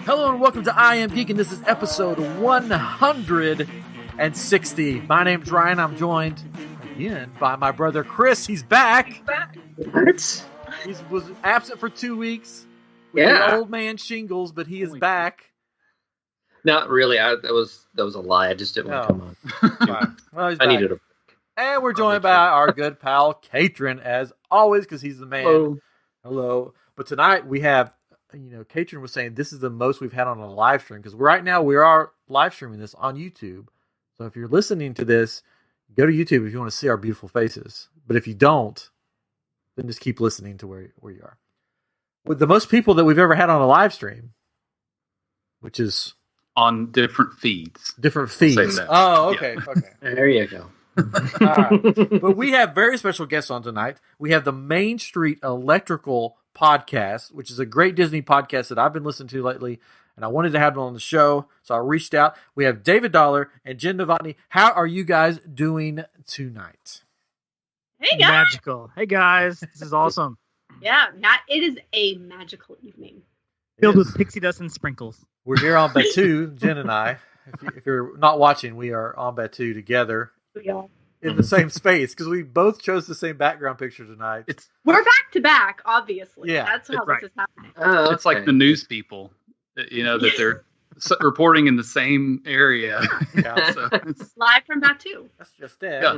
Hello and welcome to I Am Geek, and this is episode 160. My name's Ryan. I'm joined again by my brother Chris. He's back. What? He was absent for 2 weeks with the old man shingles, but he is back. Not really. That was a lie. I just didn't want to come on. Well, he's I back. needed a. And we're joined by our good pal Katrin, as always, because he's the man. Hello. But tonight we have, Katrin was saying this is the most we've had on a live stream, because right now we are live streaming this on YouTube. So if you're listening to this, go to YouTube if you want to see our beautiful faces. But if you don't, then just keep listening to where you are. With the most people that we've ever had on a live stream, which is on different feeds. Oh, okay. Yeah. Okay. There you go. All right. But we have very special guests on tonight. We have the Main Street Electrical Podcast, which is a great Disney podcast that I've been listening to lately, and I wanted to have them on the show, so I reached out. We have David Dollar and Jen Novotny. How are you guys doing tonight? Hey guys! Magical. Hey guys, this is awesome. Yeah, it is a magical evening. Filled with pixie dust and sprinkles. We're here on Batu, Jen and I. If you're not watching, we are on Batu together. Yeah. In the same space, because we both chose the same background picture tonight. We're back to back, obviously. Yeah, that's how this is happening. It's like the news people, that they're reporting in the same area. Yeah. So it's live from Batu. That's just it. Yeah.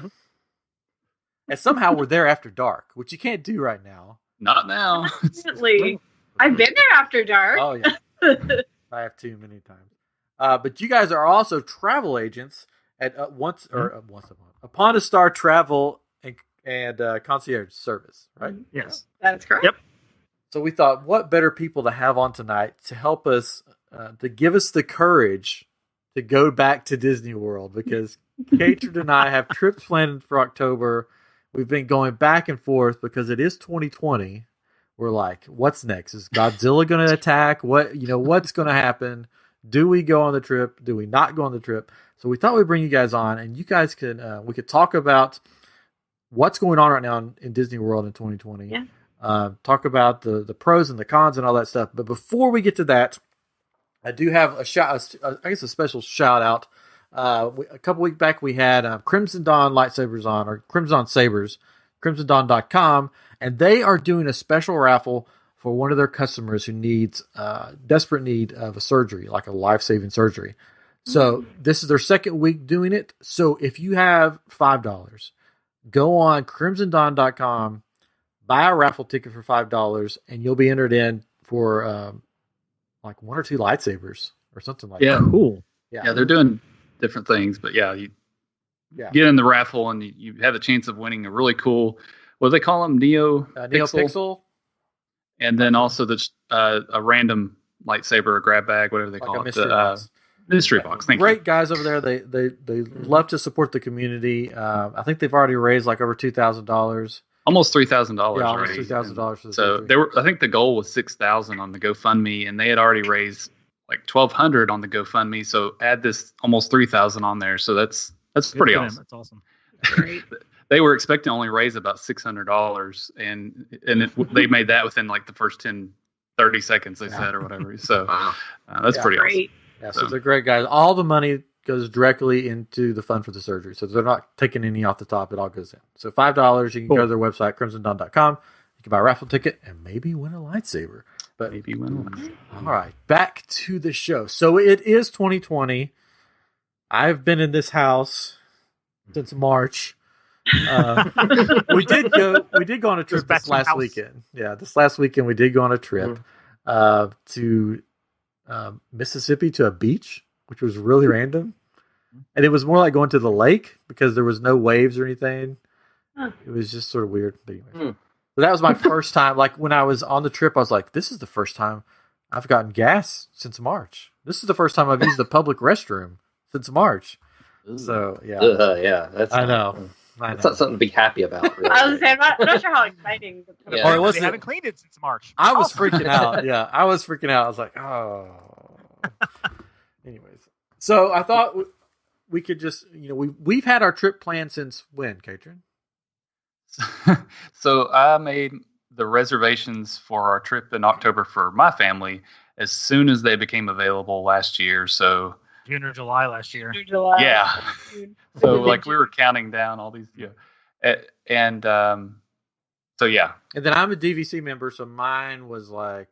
And somehow we're there after dark, which you can't do right now. Not now. Definitely. I've been there after dark. Oh yeah, I have too many times. But you guys are also travel agents at once a month, Upon a Star Travel and Concierge Service, right? Yes, that's correct. Yep. So we thought, what better people to have on tonight to help us, to give us the courage to go back to Disney World, because Katrin and I have trips planned for October. We've been going back and forth because it is 2020. We're like, what's next? Is Godzilla going to attack? What's going to happen? Do we go on the trip? Do we not go on the trip? So we thought we'd bring you guys on, and you guys we could talk about what's going on right now in Disney World in 2020. Yeah. Talk about the pros and the cons and all that stuff. But before we get to that, I do have a special shout out. A couple weeks back, we had Crimson Dawn lightsabers on, or Crimson Sabers, crimsondawn.com, and they are doing a special raffle for one of their customers who needs desperate need of a surgery, like a life-saving surgery. So this is their second week doing it. So if you have $5, go on crimsondawn.com, buy a raffle ticket for $5, and you'll be entered in for like 1 or 2 lightsabers or something like that. Yeah, cool. Yeah, they're doing different things, but you get in the raffle and you have a chance of winning a really cool, what do they call them? NeoPixel. And then also a random lightsaber or grab bag, whatever they call it. Mystery box. Thank you. Great guys over there. They love to support the community. I think they've already raised like over $2,000. Almost $3,000. Yeah, almost $3,000 for the so surgery. I think the goal was $6,000 on the GoFundMe, and they had already raised like $1,200 on the GoFundMe. So add this almost $3,000 on there. So that's pretty awesome. That's awesome. Great. They were expecting to only raise about $600, and they made that within like the first 30 seconds, they said, or whatever. So that's pretty awesome. Yeah, so they're great guys. All the money goes directly into the fund for the surgery. So they're not taking any off the top. It all goes in. So $5, you can go to their website, crimsondawn.com. You can buy a raffle ticket and maybe win a lightsaber. But maybe win one. All right, back to the show. So it is 2020. I've been in this house since March. We did go on a trip this last weekend. Yeah, this last weekend we did go on a trip to Mississippi, to a beach, which was really random. And it was more like going to the lake because there was no waves or anything. It was just sort of weird. But anyway. But that was my first time. Like when I was on the trip, I was like, this is the first time I've gotten gas since March. This is the first time I've used the public restroom since March. So, yeah. I know. It's not something to be happy about. Really. I was saying, I'm not sure how exciting. They haven't cleaned it since March. I was freaking out. Yeah, I was freaking out. I was like, oh. Anyways, so I thought we could just, we've had our trip planned since when, Katrin? So I made the reservations for our trip in October for my family as soon as they became available last year. So June or July last year. July. yeah. So like we were counting down all these, and so yeah. And then I'm a DVC member, so mine was like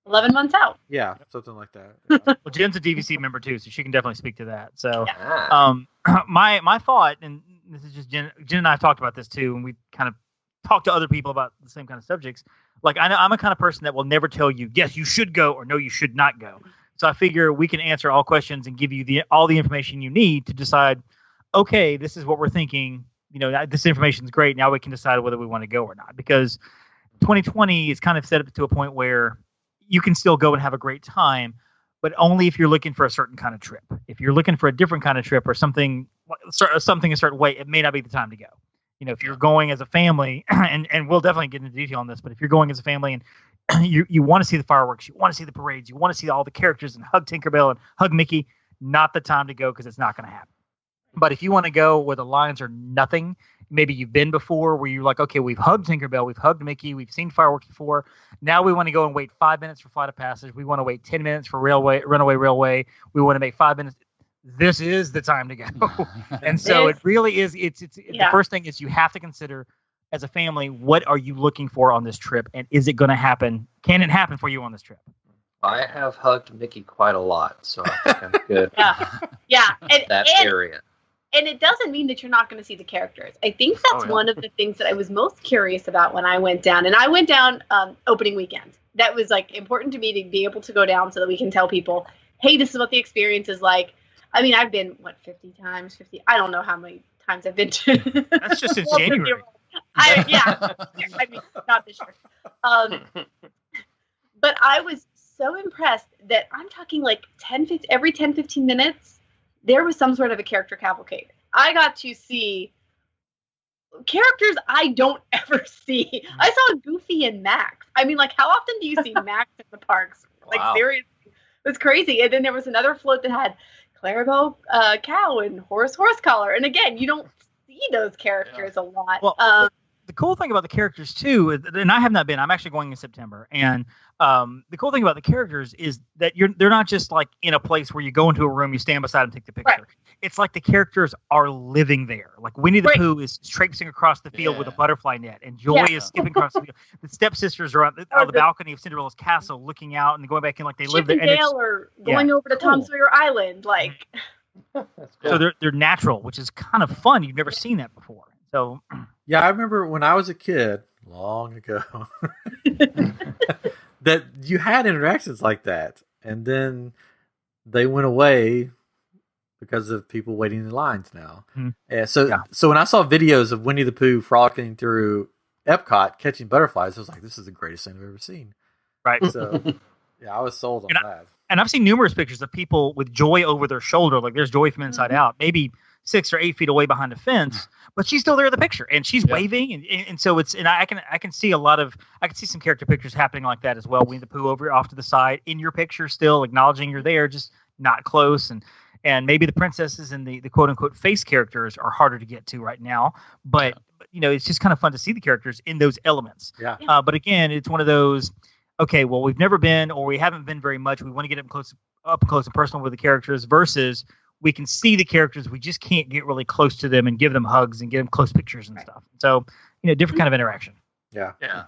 11 months out. Yeah, something like that. Yeah. Well, Jen's a DVC member too, so she can definitely speak to that. So, Yeah. my thought, and this is just Jen and I have talked about this too, and we kind of talked to other people about the same kind of subjects. Like I know I'm a kind of person that will never tell you, yes, you should go, or no, you should not go. So I figure we can answer all questions and give you all the information you need to decide, okay, this is what we're thinking. You know, this information is great. Now we can decide whether we want to go or not. Because 2020 is kind of set up to a point where you can still go and have a great time, but only if you're looking for a certain kind of trip. If you're looking for a different kind of trip or something a certain way, it may not be the time to go. You know, if you're going as a family, and we'll definitely get into detail on this, but if you're going as a family and you want to see the fireworks, you want to see the parades, you want to see all the characters and hug Tinkerbell and hug Mickey, not the time to go because it's not going to happen. But if you want to go where the lines are nothing, maybe you've been before where you're like, okay, we've hugged Tinkerbell, we've hugged Mickey, we've seen fireworks before. Now we want to go and wait 5 minutes for Flight of Passage. We want to wait 10 minutes for Runaway Railway. We want to make 5 minutes. This is the time to go. And so it really is. It's the first thing is you have to consider as a family, what are you looking for on this trip? And is it going to happen? Can it happen for you on this trip? I have hugged Mickey quite a lot, so I think I'm good. Yeah. That area. And it doesn't mean that you're not going to see the characters. I think that's one of the things that I was most curious about when I went down. And I went down opening weekend. That was like important to me to be able to go down so that we can tell people, hey, this is what the experience is like. I mean, I've been, 50 times? I don't know how many times I've been to. That's just in January. I mean, not this year. But I was so impressed that I'm talking like every 10, 15 minutes, there was some sort of a character cavalcade. I got to see characters I don't ever see. I saw Goofy and Max. I mean, like, how often do you see Max in the parks? Like, seriously, it was crazy. And then there was another float that had Clarabelle Cow and Horace Horsecollar. And again, you don't see those characters a lot. Well, the cool thing about the characters too, and I have not been. I'm actually going in September, and the cool thing about the characters is that they're not just like in a place where you go into a room, you stand beside them, take the picture. Right. It's like the characters are living there. Like Winnie the Pooh is traipsing across the field with a butterfly net, and Joy is skipping across the field. The stepsisters are on the balcony of Cinderella's castle, looking out and going back in like they live there. And Dale are going over to Tom Sawyer Island, like. So they're natural, which is kind of fun. You've never seen that before. So. Yeah, I remember when I was a kid, long ago, that you had interactions like that, and then they went away because of people waiting in lines now. Mm-hmm. And so when I saw videos of Winnie the Pooh frolicking through Epcot catching butterflies, I was like, "This is the greatest thing I've ever seen." Right. So yeah, I was sold on that. And I've seen numerous pictures of people with Joy over their shoulder, like there's Joy from Inside Out, maybe 6 or 8 feet away behind a fence, but she's still there in the picture, and she's waving, and so it's, and I can see I can see some character pictures happening like that as well. Winnie the Pooh off to the side in your picture, still acknowledging you're there, just not close, and maybe the princesses and the quote unquote face characters are harder to get to right now, but you know, it's just kind of fun to see the characters in those elements. Yeah. But again, it's one of those. Okay, well, we've never been, or we haven't been very much. We want to get up close and personal with the characters versus we can see the characters. We just can't get really close to them and give them hugs and give them close pictures and stuff. So, you know, different kind of interaction. Yeah. Yeah.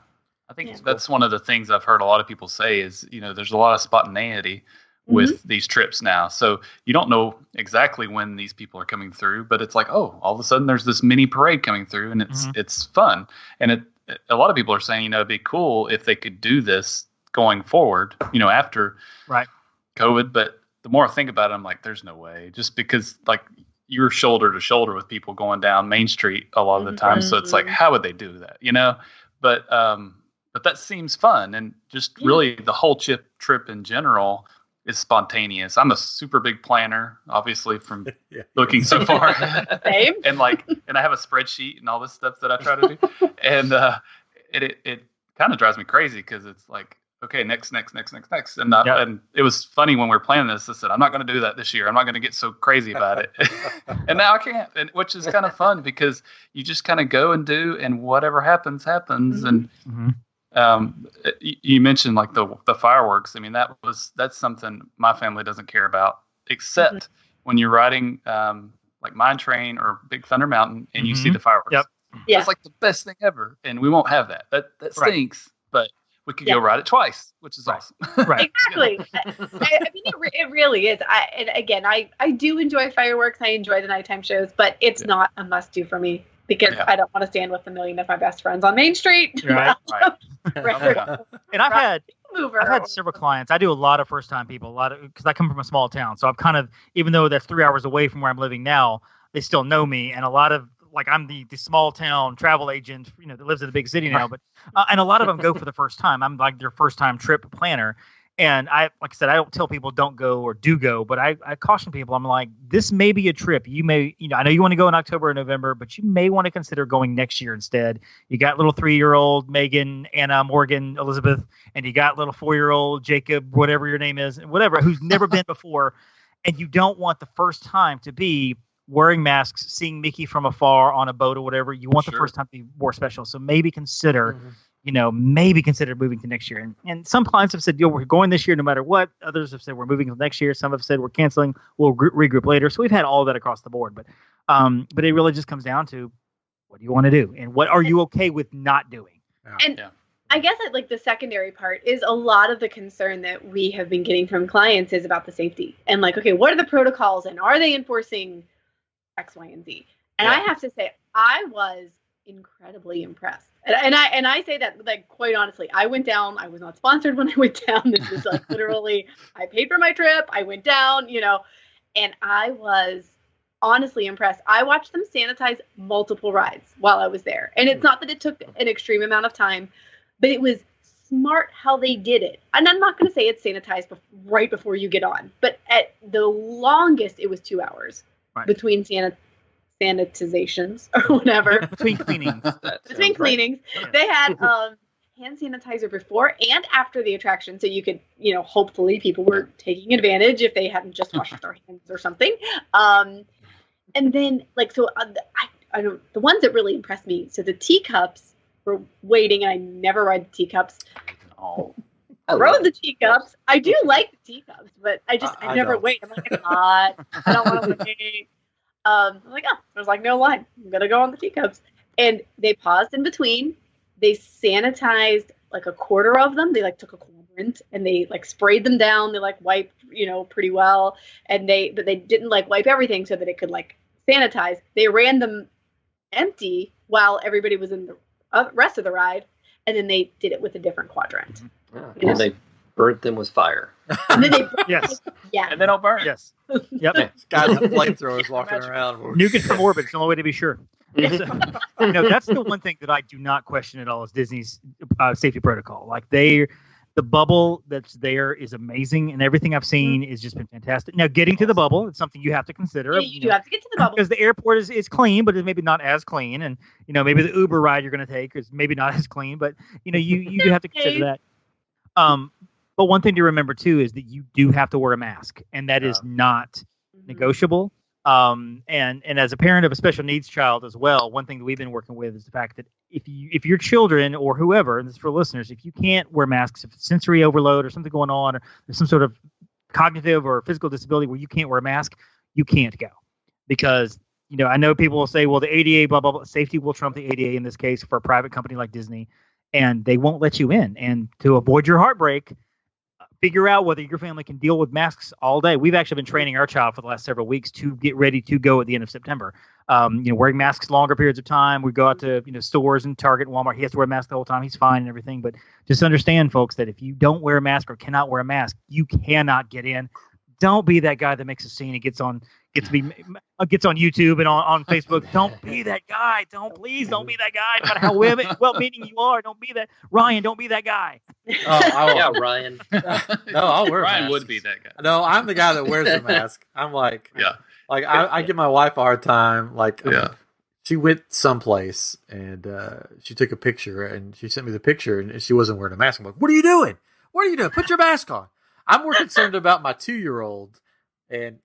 I think that's one of the things I've heard a lot of people say is, you know, there's a lot of spontaneity with these trips now. So you don't know exactly when these people are coming through, but it's like, oh, all of a sudden there's this mini parade coming through and it's fun. And a lot of people are saying, you know, it'd be cool if they could do this going forward, you know, after COVID. But the more I think about it, I'm like, there's no way, just because like you're shoulder to shoulder with people going down Main Street a lot of the time. So it's like, how would they do that? You know, but that seems fun. And just really the whole trip in general is spontaneous. I'm a super big planner, obviously, from looking so far. Same. and I have a spreadsheet and all this stuff that I try to do. And it kind of drives me crazy because it's like, okay, next. And it was funny when we were planning this. I said, I'm not going to do that this year. I'm not going to get so crazy about it. And now I can't, which is kind of fun because you just kind of go and do, and whatever happens. And You mentioned like the fireworks. I mean, that's something my family doesn't care about, except when you're riding like Mine Train or Big Thunder Mountain and you see the fireworks. Yep. Yeah. It's like the best thing ever, and we won't have that. That stinks, but we could go ride it twice, which is awesome. Right. Exactly. I mean, it really is. And again, I do enjoy fireworks. I enjoy the nighttime shows, but it's not a must-do for me because I don't want to stand with a million of my best friends on Main Street. Right. Right. And I've had Mover. several clients. I do a lot of first-time people, because I come from a small town, so I'm kind of, even though that's 3 hours away from where I'm living now, they still know me, and a lot of, like, I'm the small town travel agent, that lives in a big city now, but and a lot of them go for the first time. I'm like their first time trip planner. And like I said, I don't tell people don't go or do go, but I caution people. I'm like, this may be a trip. You may, I know you want to go in October or November, but you may want to consider going next year instead. You got little 3-year-old Megan, Anna, Morgan, Elizabeth, and you got little 4-year-old Jacob, whatever your name is, whatever, who's never been before. And you don't want the first time to be wearing masks, seeing Mickey from afar on a boat or whatever. You want the first time to be more special. So maybe consider, moving to next year. And some clients have said, we're going this year no matter what. Others have said we're moving to next year. Some have said we're canceling. We'll regroup later. So we've had all that across the board. But it really just comes down to, what do you want to do? And what are you okay with not doing? And I guess like the secondary part is a lot of the concern that we have been getting from clients is about the safety. And like, okay, what are the protocols and are they enforcing X, Y, and Z? And I have to say, I was incredibly impressed. And I say that, like, quite honestly, I went down. I was not sponsored when I went down. This is like literally, I paid for my trip. I went down, and I was honestly impressed. I watched them sanitize multiple rides while I was there. And it's not that it took an extreme amount of time, but it was smart how they did it. And I'm not going to say it's sanitized right before you get on, but at the longest, it was 2 hours between sanitizations or whatever. Between cleanings. Cleanings. Yeah. They had hand sanitizer before and after the attraction. So you could, hopefully people were taking advantage if they hadn't just washed their hands or something. And then I don't, the ones that really impressed me. So the teacups were waiting, and I never ride the teacups. I rode the teacups. I do like the teacups, but I never wait. I'm like, it's hot. I don't want to wait. I'm like, there's like no line. I'm going to go on the teacups. And they paused in between. They sanitized like a quarter of them. They like took a quadrant and they like sprayed them down. They like wiped, pretty well. And but they didn't like wipe everything so that it could like sanitize. They ran them empty while everybody was in the rest of the ride. And then they did it with a different quadrant. Yeah. And they burnt them with fire. And then they yes. Yeah. And they don't burn. Yes. Yep. Guys with flamethrowers walking around. Nuke it from orbit. It's the only way to be sure. So, that's the one thing that I do not question at all is Disney's safety protocol. Like the bubble that's there is amazing, and everything I've seen has just been fantastic. Now, getting to the bubble, it's something you have to consider. Yeah, you do have to get to the bubble because the airport is clean, but it's maybe not as clean. And maybe the Uber ride you're going to take is maybe not as clean, but you do have to consider that. But one thing to remember too is that you do have to wear a mask, and that is not negotiable. And as a parent of a special needs child as well, one thing that we've been working with is the fact that if your children or whoever, and this is for listeners, if you can't wear masks, if it's sensory overload or something going on, or there's some sort of cognitive or physical disability where you can't wear a mask, you can't go. Because, I know people will say, well, the ADA, blah, blah, blah, safety will trump the ADA in this case for a private company like Disney, and they won't let you in. And to avoid your heartbreak, figure out whether your family can deal with masks all day. We've actually been training our child for the last several weeks to get ready to go at the end of September. Wearing masks longer periods of time. We go out to stores and Target and Walmart. He has to wear a mask the whole time. He's fine and everything. But just understand, folks, that if you don't wear a mask or cannot wear a mask, you cannot get in. Don't be that guy that makes a scene and gets on YouTube and on Facebook. Don't be that guy. Please don't be that guy. No matter how well-meaning you are, don't be that. Ryan, don't be that guy. Yeah, Ryan. No, I'll wear a Ryan mask. would be that guy. No, I'm the guy that wears the mask. I'm like, I give my wife a hard time. Like, she went someplace and she took a picture and she sent me the picture and she wasn't wearing a mask. I'm like, what are you doing? Put your mask on. I'm more concerned about my 2-year-old And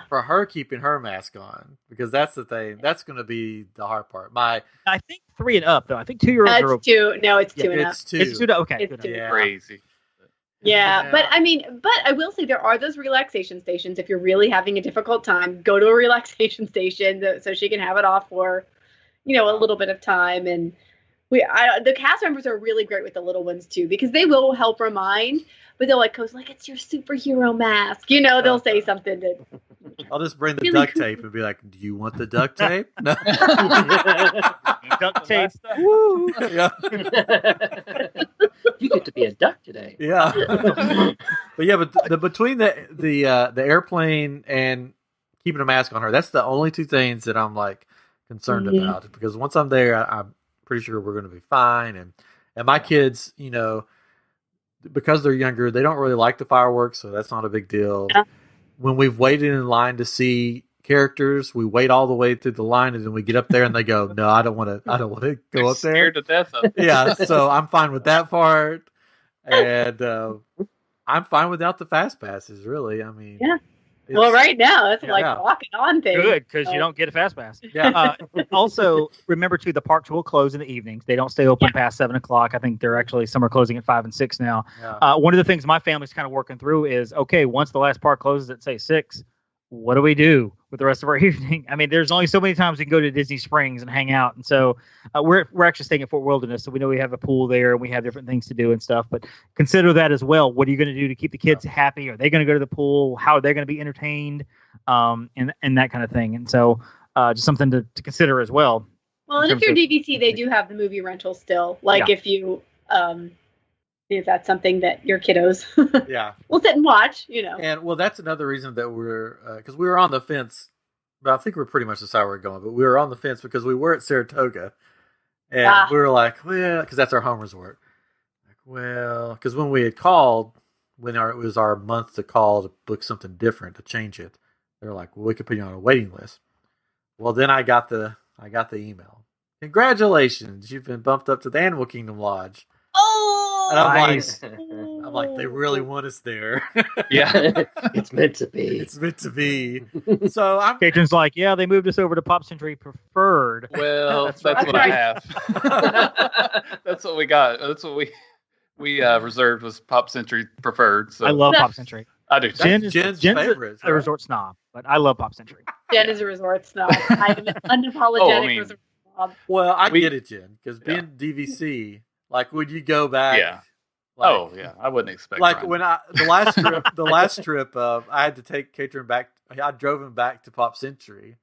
for her keeping her mask on, because that's the thing. That's going to be the hard part. I think 3 and up though. I think 2-year-olds are. It's 2. No, it's 2 and up. It's 2. It's 2. Okay. It's 2. Yeah. Crazy. Yeah, but I will say there are those relaxation stations. If you're really having a difficult time, go to a relaxation station so she can have it off for, a little bit of time. And the cast members are really great with the little ones too, because they will help remind, but they'll goes like, it's your superhero mask. They'll say something that. I'll just bring the duct tape and be like, do you want the duct tape? No. Duct tape. Woo. Yeah. You get to be a duck today. Yeah. But between the airplane and keeping a mask on her, that's the only 2 things that I'm concerned about, because once I'm there, I'm pretty sure we're going to be fine. And my kids, because they're younger, they don't really like the fireworks, so that's not a big deal. Yeah. When we've waited in line to see characters, we wait all the way through the line, and then we get up there and they go, no, I don't want to go up there. Scared to death of it. Yeah, so I'm fine with that part. And I'm fine without the fast passes, really. I mean, yeah. Well, right now it's walking on things. Good, because you don't get a fast pass. Yeah. Also, remember too, the parks will close in the evenings. They don't stay open past 7 o'clock. I think some are closing at 5 and 6 now. Yeah. One of the things my family's kind of working through is, okay, once the last park closes at say 6, what do we do with the rest of our evening? I mean, there's only so many times we can go to Disney Springs and hang out, and so we're actually staying at Fort Wilderness, so we know we have a pool there and we have different things to do and stuff. But consider that as well. What are you going to do to keep the kids happy? Are they going to go to the pool? How are they going to be entertained? And that kind of thing. And so just something to consider as well. Well, and if you're DVC, they do have the movie rental still. If you if that's something that your kiddos will sit and watch, And that's another reason that we're because we were on the fence, but I think we're pretty much decided where we're going. But we were on the fence because we were at Saratoga, and we were like, well, because that's our home resort. Because when we had called, it was our month to call to book something different to change it, they were like, well, we could put you on a waiting list. Well, then I got the email. Congratulations, you've been bumped up to the Animal Kingdom Lodge. Oh, and nice. I'm like, they really want us there. Yeah, it's meant to be. It's meant to be. So Caitlin's like, yeah, they moved us over to Pop Century Preferred. Well, that's what I have. That's what we got. That's what we reserved was Pop Century Preferred. So I love Pop Century. I do. Jen's favorite. A resort snob, but I love Pop Century. Jen is a resort snob. I'm an unapologetic resort snob. Well, I get it, Jen, because being DVC, when you go back, I wouldn't expect. When the last trip, I had to take Catherine back. I drove him back to Pop Century,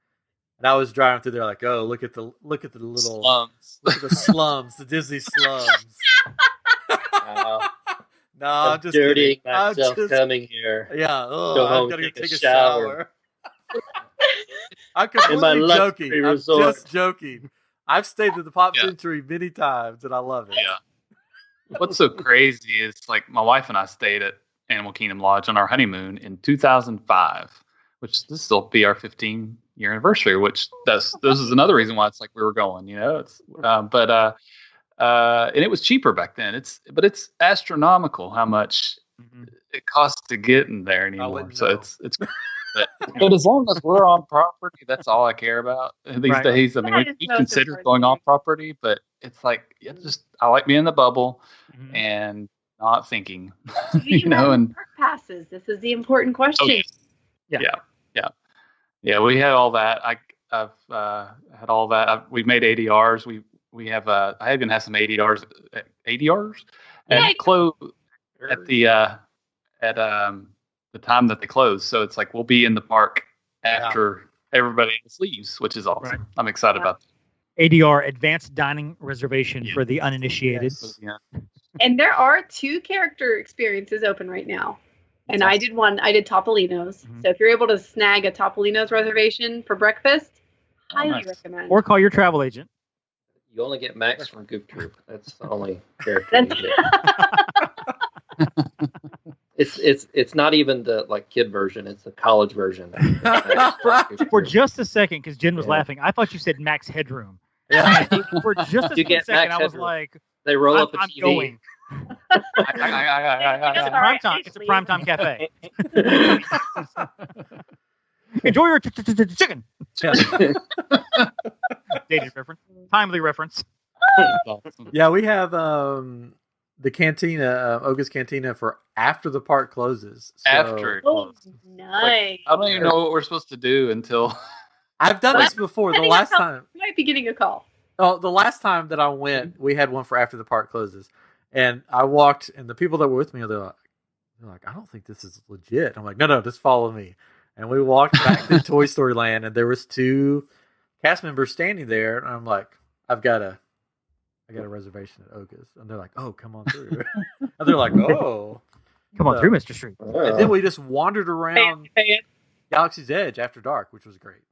and I was driving through there like, oh, look at the little slums, look at the slums, the Disney slums. No, I'm just dirtying kidding. myself coming here. Yeah, go home, I'm gonna take a shower. I'm completely joking. Resort. I'm just joking. I've stayed at the Pop Century many times, and I love it. Yeah. What's so crazy is my wife and I stayed at Animal Kingdom Lodge on our honeymoon in 2005, which this will be our 15-year anniversary. Which this is another reason why it's we were going. And it was cheaper back then. It's astronomical how much it costs to get in there anymore. So it's but as long as we're on property, that's all I care about these days. I mean, we consider going off property, but it's I like being in the bubble and not thinking, and park passes. This is the important question. Yeah. We had all that. I've had all that. We've made ADRs. We have I even have some ADRs and close at the time that they close. So it's we'll be in the park after everybody else leaves, which is awesome. Right. I'm excited about that. ADR, advanced dining reservation for the uninitiated. Yes. Yeah. And there are 2 character experiences open right now. And I did one. I did Topolino's. So if you're able to snag a Topolino's reservation for breakfast, highly recommend. Or call your travel agent. You only get Max from Goop Troop. That's the only character you get. It's not even the kid version. It's the college version. For just a second, because Jen was laughing, I thought you said Max Headroom. Yeah. For just a second, I was like, they roll up a I'm TV. Going. It's a primetime cafe. Enjoy your chicken. Yeah. Dated reference, timely reference. Awesome. Yeah, we have the cantina, Oga's Cantina, for after the park closes. So After it Oh, closes. nice. I don't even know what we're supposed to do until. I've done this before. The Depending last on how- time, You might be getting a call. the last time that I went, we had one for after the park closes, and I walked, and the people that were with me, they're like, I don't think this is legit. I'm like, no, just follow me. And we walked back to Toy Story Land, and there was 2 cast members standing there, and I'm like, I got a reservation at Oga's, and they're like, oh, come on through. And they're like, oh, Come on through, Mr. Street. and then we just wandered around Galaxy's Edge after dark, which was great.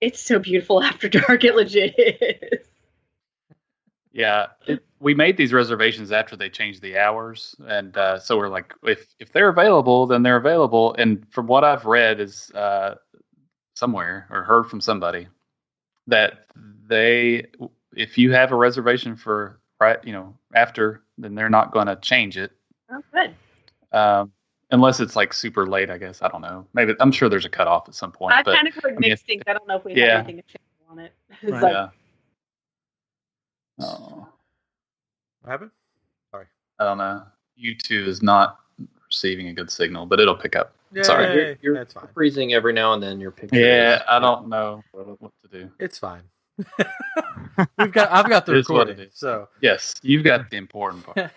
It's so beautiful after dark. It legit is. Yeah, we made these reservations after they changed the hours, and so we're like, if they're available, then they're available. And from what I've read is somewhere or heard from somebody that if you have a reservation for after, then they're not going to change it. Oh, good. Unless it's like super late, I guess. I don't know. Maybe I'm sure there's a cutoff at some point. I've but kind of heard mixed things. I don't know if we have anything to change on it. It's Right. like, yeah. Oh, What happened? I don't know. YouTube is not receiving a good signal, but it'll pick up. Sorry. Yay. You're That's fine. freezing every now and then. Your picture. Yeah, I don't know what to do. It's fine. I've got the It is what recording, it is. so Yes, you've got the important part.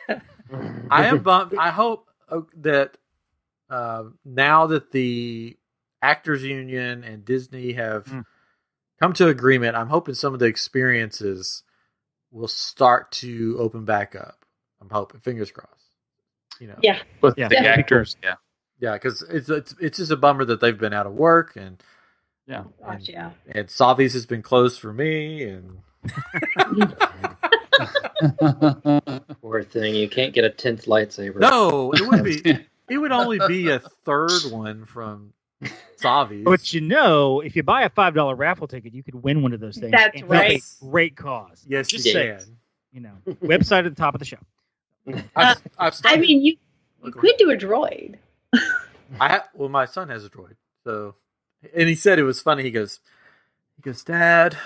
I am bummed. I hope that now that the Actors Union and Disney have come to agreement, I'm hoping some of the experiences will start to open back up. I'm hoping, fingers crossed. yeah. With Yeah. the Yeah. actors, yeah. Yeah, because it's just a bummer that they've been out of work and Yeah. Gosh, yeah. and Savi's has been closed for me and Poor thing. You can't get a 10th lightsaber. no, it would only be a third one from Savi's. But if you buy a $5 raffle ticket, you could win one of those things. That's And right. it's a great cause. Yes, Just you saying. can. Website at the top of the show. I've I started, mean, you could do a droid. my son has a droid, so and he said it was funny. He goes, Dad.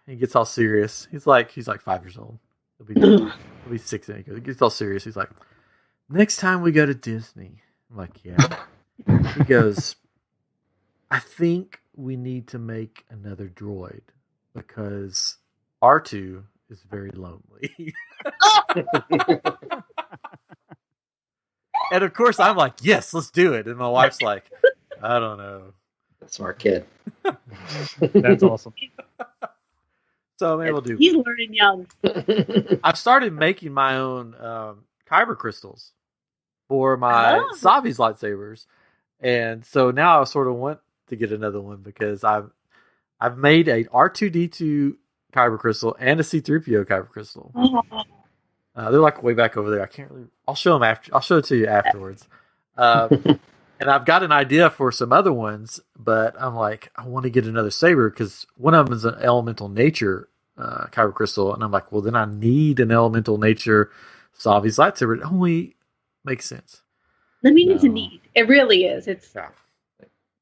He gets all serious. He's like 5 years old. He'll be 6. And he gets all serious. He's like, next time we go to Disney, I'm like, yeah. He goes, I think we need to make another droid because R2 is very lonely. And of course, I'm like, yes, let's do it. And my wife's like, I don't know. Smart kid. That's awesome. So maybe we'll do. He's learning young. I've started making my own kyber crystals for my Savi's lightsabers, and so now I sort of want to get another one because I've made a R2D2 kyber crystal and a C3PO kyber crystal. They're like way back over there. I can't really. I'll show them after. I'll show it to you afterwards. And I've got an idea for some other ones, but I'm like, I want to get another saber because one of them is an elemental nature kyber crystal, and I'm like, well, then I need an elemental nature Savi's lightsaber. It only makes sense. I mean, it's a need. It really is. It's Yeah.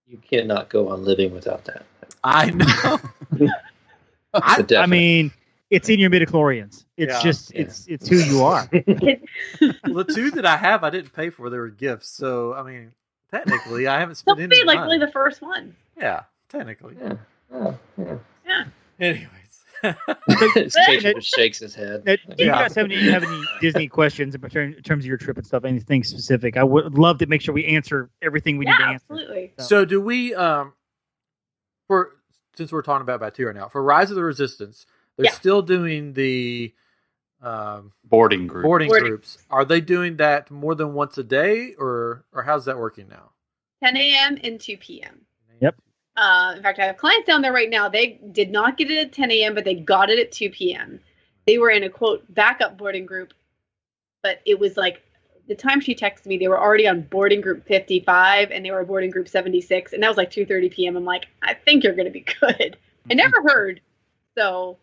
You cannot go on living without that. I know. It's a definite. I mean, it's in your midichlorians. It's Yeah. just it's who you are. Well, the 2 that I have, I didn't pay for. They were gifts. So, I mean, technically, I haven't spent Don't any be like money. only the first one. Yeah, technically. Yeah. Oh, yeah. Yeah. Anyways. Jason just shakes his head. Do you Yeah. guys have any Disney questions in terms of your trip and stuff? Anything specific? I would love to make sure we answer everything we need to Yeah, answer. absolutely. So do we since we're talking about Batuu right now, for Rise of the Resistance, they're Yeah. still doing the Boarding group. boarding Boarding. groups. Are they doing that more than once a day, or how's that working now? 10 a.m. and 2 p.m. Yep. In fact, I have clients down there right now. They did not get it at 10 a.m., but they got it at 2 p.m. They were in a, quote, backup boarding group, but it was like the time she texted me, they were already on boarding group 55, and they were boarding group 76, and that was like 2:30 p.m. I'm like, I think you're going to be good. I never heard, so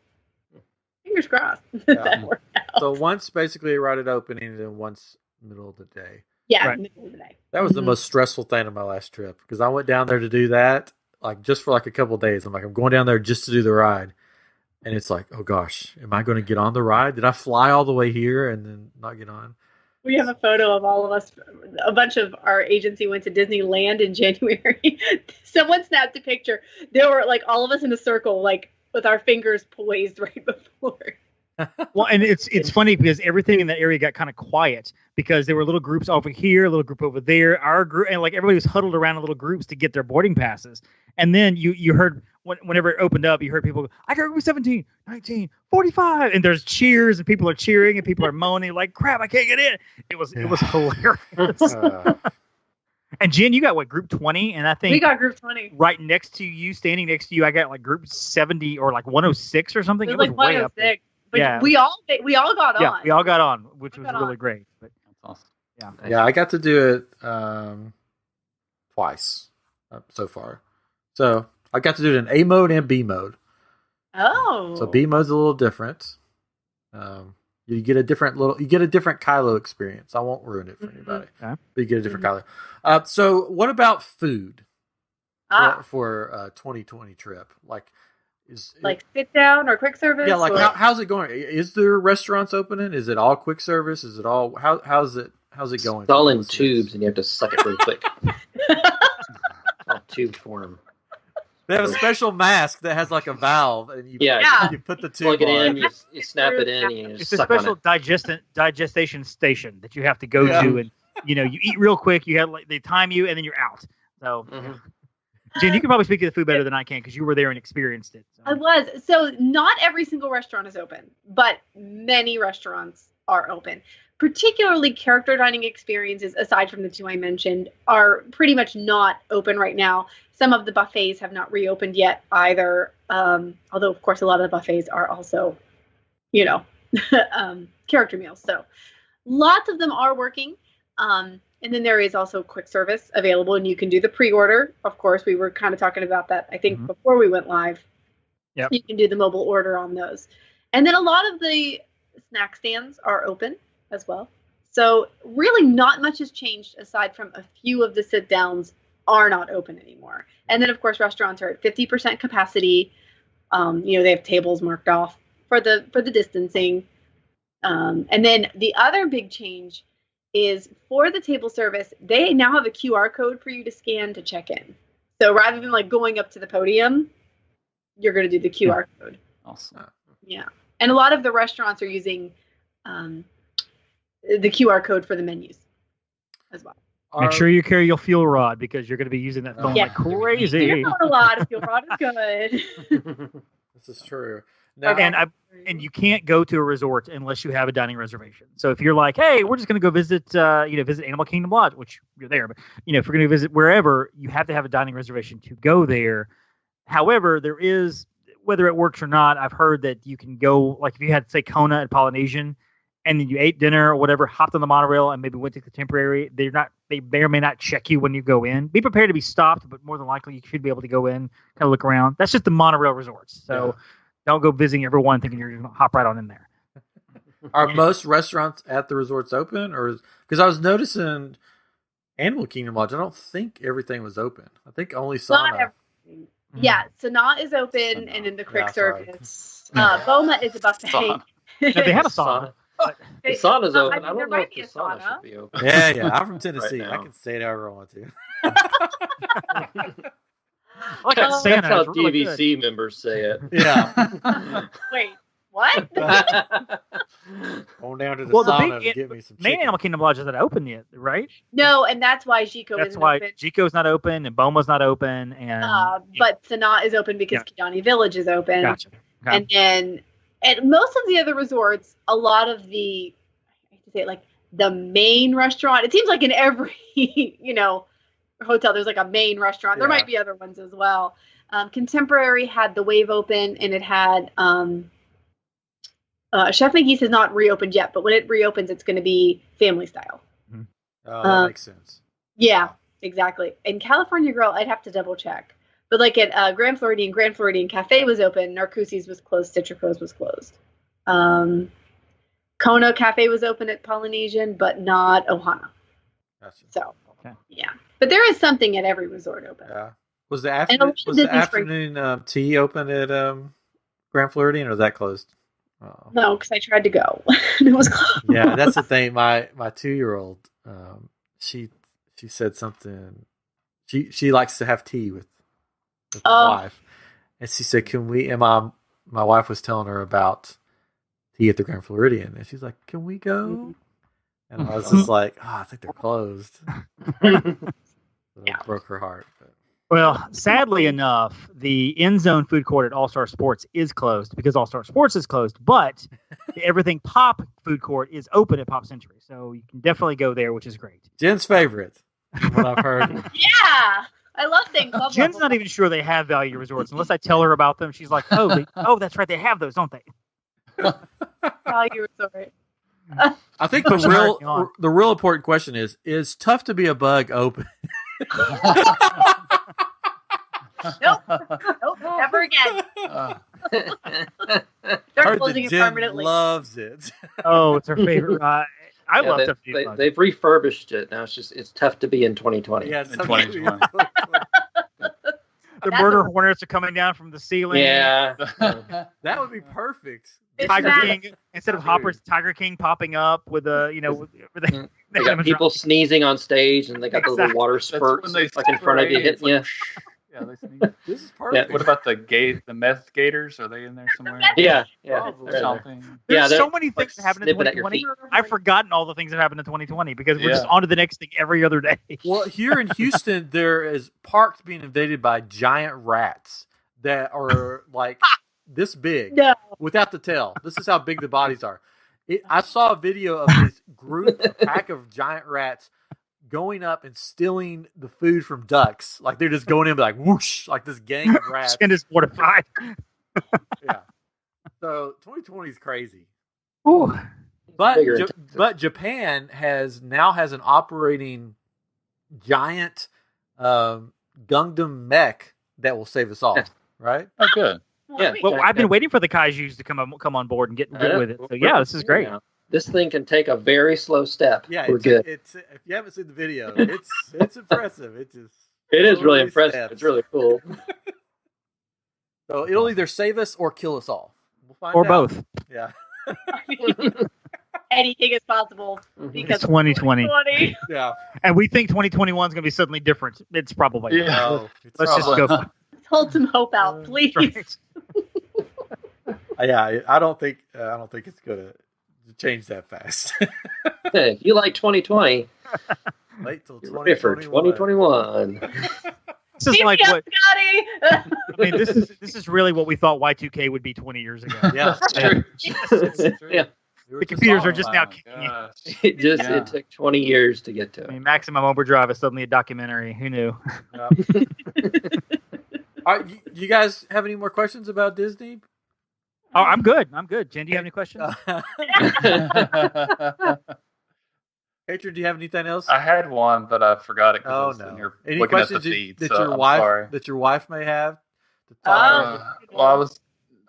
fingers crossed Yeah. that worked out. So once basically right at opening, and then once middle of the day. Yeah, Right. middle of the day. That was the most stressful thing of my last trip because I went down there to do that, like just for like a couple of days. I'm like, I'm going down there just to do the ride. And it's like, oh gosh, am I going to get on the ride? Did I fly all the way here and then not get on? We have a photo of all of us. A bunch of our agency went to Disneyland in January. Someone snapped a picture. There were like all of us in a circle, like with our fingers poised right before. Well, and it's funny because everything in that area got kind of quiet because there were little groups over here, a little group over there. Our group, and like everybody was huddled around in little groups to get their boarding passes. And then you heard whenever it opened up, you heard people go, I got group 17, 19, 45, and there's cheers and people are cheering and people are moaning like, crap, I can't get in. It was hilarious. And Jen, you got what, group 20? And I think We got group 20. right next to you, standing next to you, I got like group 70 or like 106 or something. It was like way up there. 106. But Yeah. we all got on. Yeah, we all got on, which We was got really on. great. But That's awesome. Yeah, I got to do it twice so far. So I got to do it in A mode and B mode. Oh. So B mode's a little different. You get a different Kylo experience. I won't ruin it for anybody. Okay. But you get a different Kylo. So what about food for 2020 trip? Like like sit down or quick service? yeah, like or... how's it going? Is there restaurants opening? Is it all quick service? Is it all how's it going? It's all in tubes, and you have to suck it really quick. All tube form. They have a special mask that has like a valve, and you put the tube Plug it on. in, you snap it in, and you just it's a suck on special it. digestation station that you have to go to, and you eat real quick. You have they time you, and then you're out. So. Mhm. Jen, you can probably speak to the food better than I can because you were there and experienced it. So. I was. So not every single restaurant is open, but many restaurants are open. Particularly character dining experiences, aside from the two I mentioned, are pretty much not open right now. Some of the buffets have not reopened yet either. Although, of course, a lot of the buffets are also, character meals. So lots of them are working. And then there is also quick service available, and you can do the pre-order. Of course, we were kind of talking about that, I think, before we went live. Yeah. You can do the mobile order on those. And then a lot of the snack stands are open as well. So really not much has changed aside from a few of the sit-downs are not open anymore. And then, of course, restaurants are at 50% capacity. They have tables marked off for the distancing. And then the other big change is for the table service, they now have a QR code for you to scan to check in. So rather than like going up to the podium, you're going to do the QR code. Awesome. Yeah. And a lot of the restaurants are using the QR code for the menus as well. Make sure you carry your fuel rod because you're going to be using that phone Yeah. like crazy. You're not a lot. Fuel rod is good. This is true. Now, And you can't go to a resort unless you have a dining reservation. So if you're like, hey, we're just going to go visit, visit Animal Kingdom Lodge, which you're there, but if you're going to visit wherever, you have to have a dining reservation to go there. However, there is, whether it works or not, I've heard that you can go, like if you had, say, Kona at Polynesian, and then you ate dinner or whatever, hopped on the monorail and maybe went to the temporary, they may or may not check you when you go in. Be prepared to be stopped, but more than likely you should be able to go in, kind of look around. That's just the monorail resorts. So don't go visiting everyone thinking you're going to hop right on in there. Are most restaurants at the resorts open? Or because I was noticing Animal Kingdom Lodge, I don't think everything was open. I think only Not sauna. everything. Yeah, Sanaa is open, and in the quick service. Boma is a buffet. Sauna. No, they have a sauna. The sauna's open. mean, I there don't know might if be the a sauna sauna. should be open. Yeah. I'm from Tennessee. Right I now. can say it however I want to. Like that That's Santa. how It's really good. DVC members say it. Yeah. Wait, what? Going down to the Well, the sauna big- to get me some Main chicken. Animal Kingdom Lodge is not open yet, right? No, and that's why Jico That's isn't why open. Jico's not open and Boma's not open. And But Sanaa is open because Kidani Village is open. Gotcha. Okay. And then at most of the other resorts, a lot of the, I hate to say it, like the main restaurant, it seems like in every, hotel, there's like a main restaurant. There Yeah. might be other ones as well. Contemporary had the Wave open, and it had Chef McGee's has not reopened yet, but when it reopens, it's going to be family style. Oh, that makes sense. Yeah, exactly. And California Grill, I'd have to double check. But like at Grand Floridian Cafe was open, Narcoossee's was closed, Citrico's was closed. Kona Cafe was open at Polynesian, but not Ohana. Gotcha. So, Okay. yeah. But there is something at every resort open. Yeah. Was the And a afternoon lot of Disney afternoon tea open at Grand Floridian, or was that closed? Oh. No, because I tried to go. And it was closed. Yeah, that's the thing. My 2-year-old, she said something. She likes to have tea with my wife, and she said, "Can we?" And my wife was telling her about tea at the Grand Floridian, and she's like, "Can we go?" And I was just like, "Oh, I think they're closed." So it broke her heart. But. Well, sadly enough, the End Zone food court at All Star Sports is closed because All Star Sports is closed, but the Everything Pop food court is open at Pop Century, so you can definitely go there, which is great. Jen's favorite, from what I've heard. Yeah. I love things. Jen's not even sure they have value resorts unless I tell her about them. She's like, "Oh, that's right, they have those, don't they?" Value resort. I think the real important question is tough to be a bug open? Nope, never again. Start closing it permanently. Loves it. Oh, it's her favorite. I love Tough to be a bug. They've refurbished it now. It's tough to be in 2020. Yeah, in 2020. The murder hornets are coming down from the ceiling. Yeah. That would be perfect. Tiger King, instead of Hopper's Tiger King popping up with They got people sneezing on stage, and they got the little water spurts like in front of you hitting you. Yeah, they sneeze. This is perfect. What about the meth gators? Are they in there somewhere? Yeah. Probably. They're Chomping. There's they're so many things that happened in snipping at your 2020. I've forgotten all the things that happened in 2020 because we're just on to the next thing every other day. Well, here in Houston, there is parks being invaded by giant rats that are like this big without the tail. This is how big the bodies are. I saw a video of this a pack of giant rats going up and stealing the food from ducks. Like they're just going in like whoosh, like this gang of rats. And is mortified. Yeah. So 2020 is crazy. Ooh. But Japan has an operating giant Gundam mech that will save us all. Right? Oh, good. Yeah. Well, I've been waiting for the kaijus to come on board and get with it. So yeah, this is great. This thing can take a very slow step. Yeah, we're good. If you haven't seen the video, it's impressive. It is really impressive. Steps. It's really cool. So it'll either save us or kill us all. We'll find or out. both. Yeah. Anything is possible because It's 2020. Yeah. And we think 2021 is going to be suddenly different. It's probably not. No, Let's just go. Let's hold some hope out, please. Right. Yeah, I don't think it's gonna change that fast. Hey, if you like 2020, wait till you're ready for 2021. This is like what Scotty. I mean. This is really what we thought Y2K would be 20 years ago. Yeah. Yeah. The computers are just now kicking in. It took 20 years to get to I it. mean, Maximum Overdrive is suddenly a documentary. Who knew? All right, you guys have any more questions about Disney? Oh, I'm good. Jen, do you have any questions? Hatred, do you have anything else? I had one, but I forgot it. Oh no! Any looking at the questions feed, that so your I'm wife sorry. that your wife may have? Well, I was.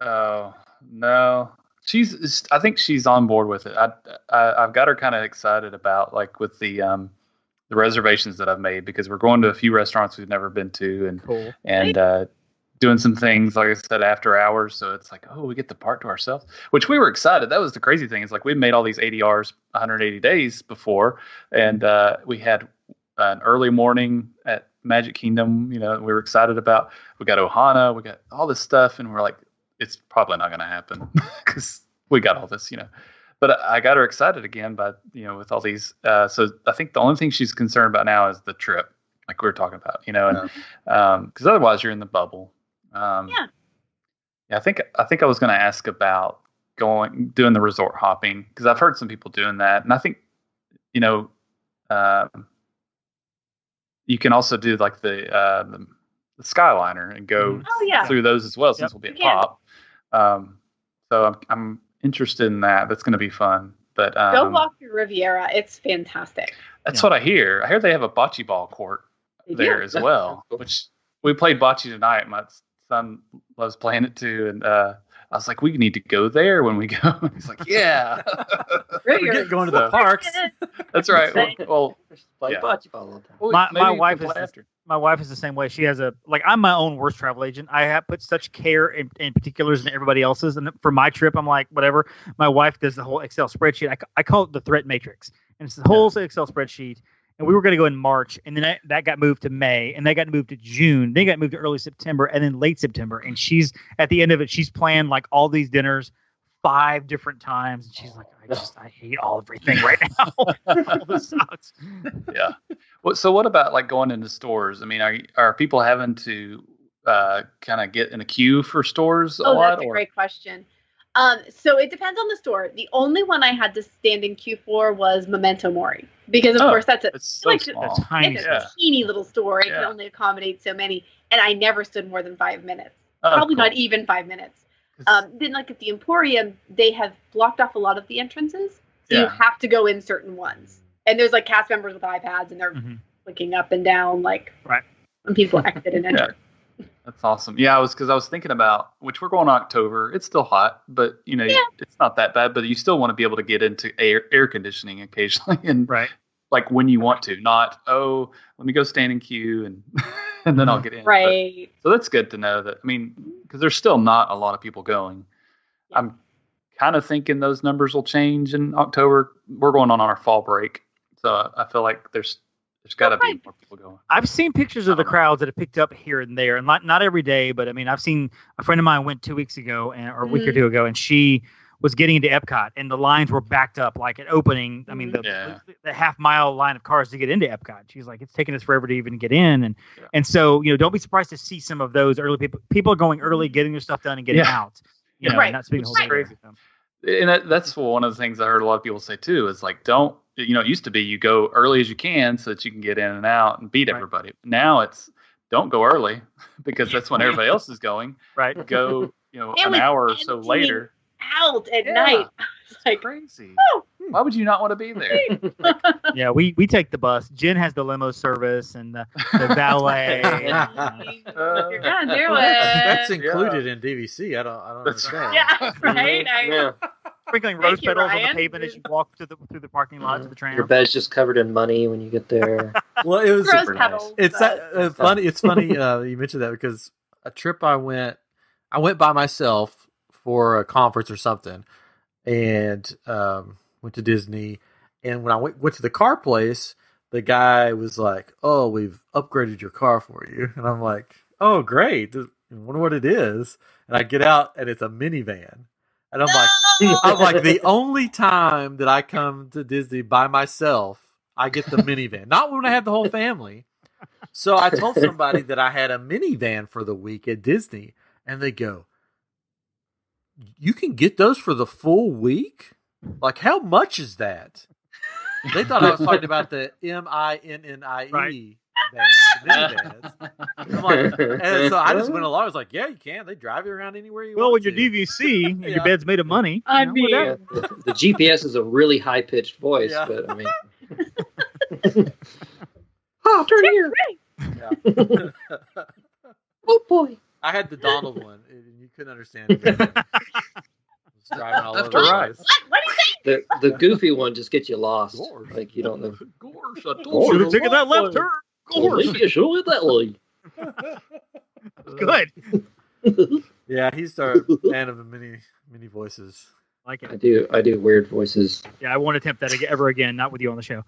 Oh no, I think she's on board with it. I've got her kind of excited about with the reservations that I've made because we're going to a few restaurants we've never been to and Cool. and doing some things like I said after hours. So it's like, oh, we get the park to ourselves, which we were excited. That was the crazy thing. Is like we made all these ADRs 180 days before, and we had an early morning at Magic Kingdom. We were excited about. We got Ohana, we got all this stuff, and we're like, it's probably not going to happen because we got all this, But I got her excited again by with all these. So I think the only thing she's concerned about now is the trip, like we were talking about, and because otherwise you're in the bubble. Yeah, I think I was going to ask about doing the resort hopping because I've heard some people doing that, and I think you can also do like the Skyliner and go through those as well since we'll be at Pop. So I'm interested in that. That's going to be fun. But go walk through Riviera. It's fantastic. That's what I hear. I hear they have a bocce ball court there as well, which we played bocce tonight. My son loves playing it too, and I was like, we need to go there when we go. He's like, yeah. We're going to the parks. That's right. Well, Play yeah. bocce ball all the time. Well, My wife play is after. my wife is the same way. She has I'm my own worst travel agent. I have put such care in particulars than everybody else's. And for my trip, I'm like, whatever. My wife does the whole Excel spreadsheet. I call it the threat matrix. And it's the whole Excel spreadsheet. And we were going to go in March, and then that got moved to May, and that got moved to June. Then got moved to early September, and then late September. And she's at the end of it, she's planned like all these dinners 5 different times, and she's like, I hate everything right now. All this sucks. Yeah. Well, so what about like going into stores? I mean, are people having to kind of get in a queue for stores a lot? That's a great question. So it depends on the store. The only one I had to stand in queue for was Memento Mori, because of course it's so small. It's a teeny little store. It can only accommodate so many, and I never stood more than 5 minutes. Probably not even 5 minutes. Then like at the Emporium, they have blocked off a lot of the entrances, so you have to go in certain ones. And there's like cast members with iPads, and they're clicking up and down like when people exit and enter. That's awesome. Yeah, I was thinking about, which we're going October. It's still hot, but it's not that bad. But you still want to be able to get into air conditioning occasionally, and like when you want to, not let me go stand in queue and then I'll get in. Right. So that's good to know that. I mean, because there's still not a lot of people going. Yeah. I'm kind of thinking those numbers will change in October. We're going on our fall break, so I feel like there's got to be more people going. I've seen pictures of the crowds that have picked up here and there, and not every day, but I mean, I've seen a friend of mine went 2 weeks ago or a week or two ago, and she was getting into Epcot, and the lines were backed up like at opening. I mean, the half-mile line of cars to get into Epcot. She's like, it's taking us forever to even get in, and so don't be surprised to see some of those early people. People are going early, getting their stuff done, and getting out. Not spending the whole day. Crazy. And that's one of the things I heard a lot of people say too. Is like, don't. It used to be you go early as you can so that you can get in and out and beat everybody. Now it's don't go early because that's when everybody else is going. Right. Go, an hour or so later. Out at night. It's like crazy. Why would you not want to be there? Yeah, we take the bus. Jen has the limo service and the valet. You're gonna do it. That's included in DVC. I don't understand. Yeah, right. Sprinkling rose petals on the pavement as you walk through the parking lot to the tram. Your bed's just covered in money when you get there. Well, it was rose petals. It's funny. It's funny you mentioned that because a trip I went by myself for a conference or something, and went to Disney. And when I went to the car place, the guy was like, "Oh, we've upgraded your car for you," and I'm like, "Oh, great! I wonder what it is." And I get out, and it's a minivan. And I'm like, the only time that I come to Disney by myself, I get the minivan. Not when I have the whole family. So I told somebody that I had a minivan for the week at Disney, and they go, "You can get those for the full week? Like, how much is that?" They thought I was talking about the MINNIE minivans. And so I just went along. I was like, "Yeah, you can. They drive you around anywhere you want." Well, with your DVC, and your bed's made of money. I mean, the GPS is a really high pitched voice, but I mean, turn here. Yeah. Oh boy! I had the Donald one, and you couldn't understand it. Driving all over the place. What do you think? The goofy one just gets you lost. Gorge. Like you don't know. Should have taken that left turn. You should have that way. Good. Yeah, he's our fan of the mini voices. Like it. I do weird voices. Yeah, I won't attempt that ever again. Not with you on the show.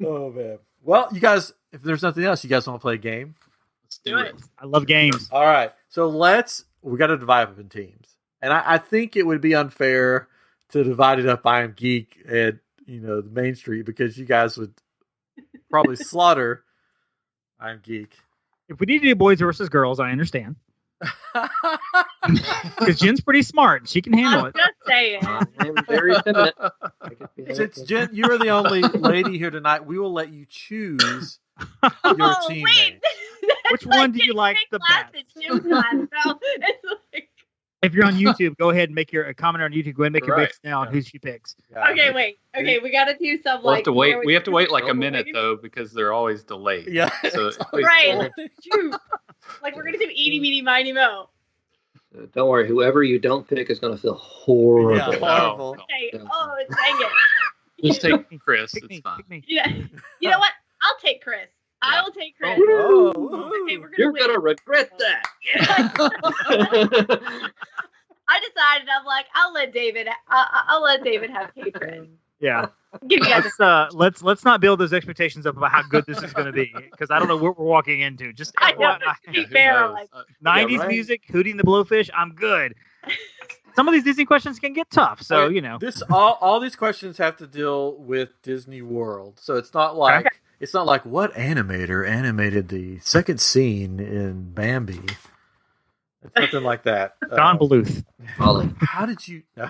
Oh man. Well, you guys, if there's nothing else, you guys want to play a game? Let's do it. I love games. All right. So we got to divide up in teams. And I think it would be unfair to divide it up. I am Geek and, the Main Street, because you guys would probably slaughter I am Geek. If we need to do boys versus girls, I understand. Because Jen's pretty smart. She can handle it. Just saying. I'm very feminine. Since Jen, you are the only lady here tonight, we will let you choose your teammate. Which one do you like the best? If you're on YouTube, go ahead and make your comment on YouTube. Go ahead and make your picks now on who she picks. Yeah. Okay, wait. Okay, we got to do some We'll have to wait. We have to wait like a minute though, because they're always delayed. Yeah. So right. Like we're gonna do eeny, meeny, miny, mo. Don't worry, whoever you don't pick is going to feel horrible. Yeah, horrible. Okay. Oh, dang it. Just take Chris. Pick It's me, fine. pick me. Yeah. You know what? I'll take Chris. I will take Chris. Oh, Okay, we're gonna You're win. going to regret that. I decided I'm like, I'll let David have Patron. Yeah. Give you guys Let's not build those expectations up about how good this is going to be because I don't know what we're walking into. Just I know. FYI. To be fair, like, 90s right. music, Hootie and the Blowfish, I'm good. Some of these Disney questions can get tough, so Okay, you know. This all these questions have to deal with Disney World. So it's not like what animator animated the second scene in Bambi. It's nothing like that. Don Bluth. How did you no.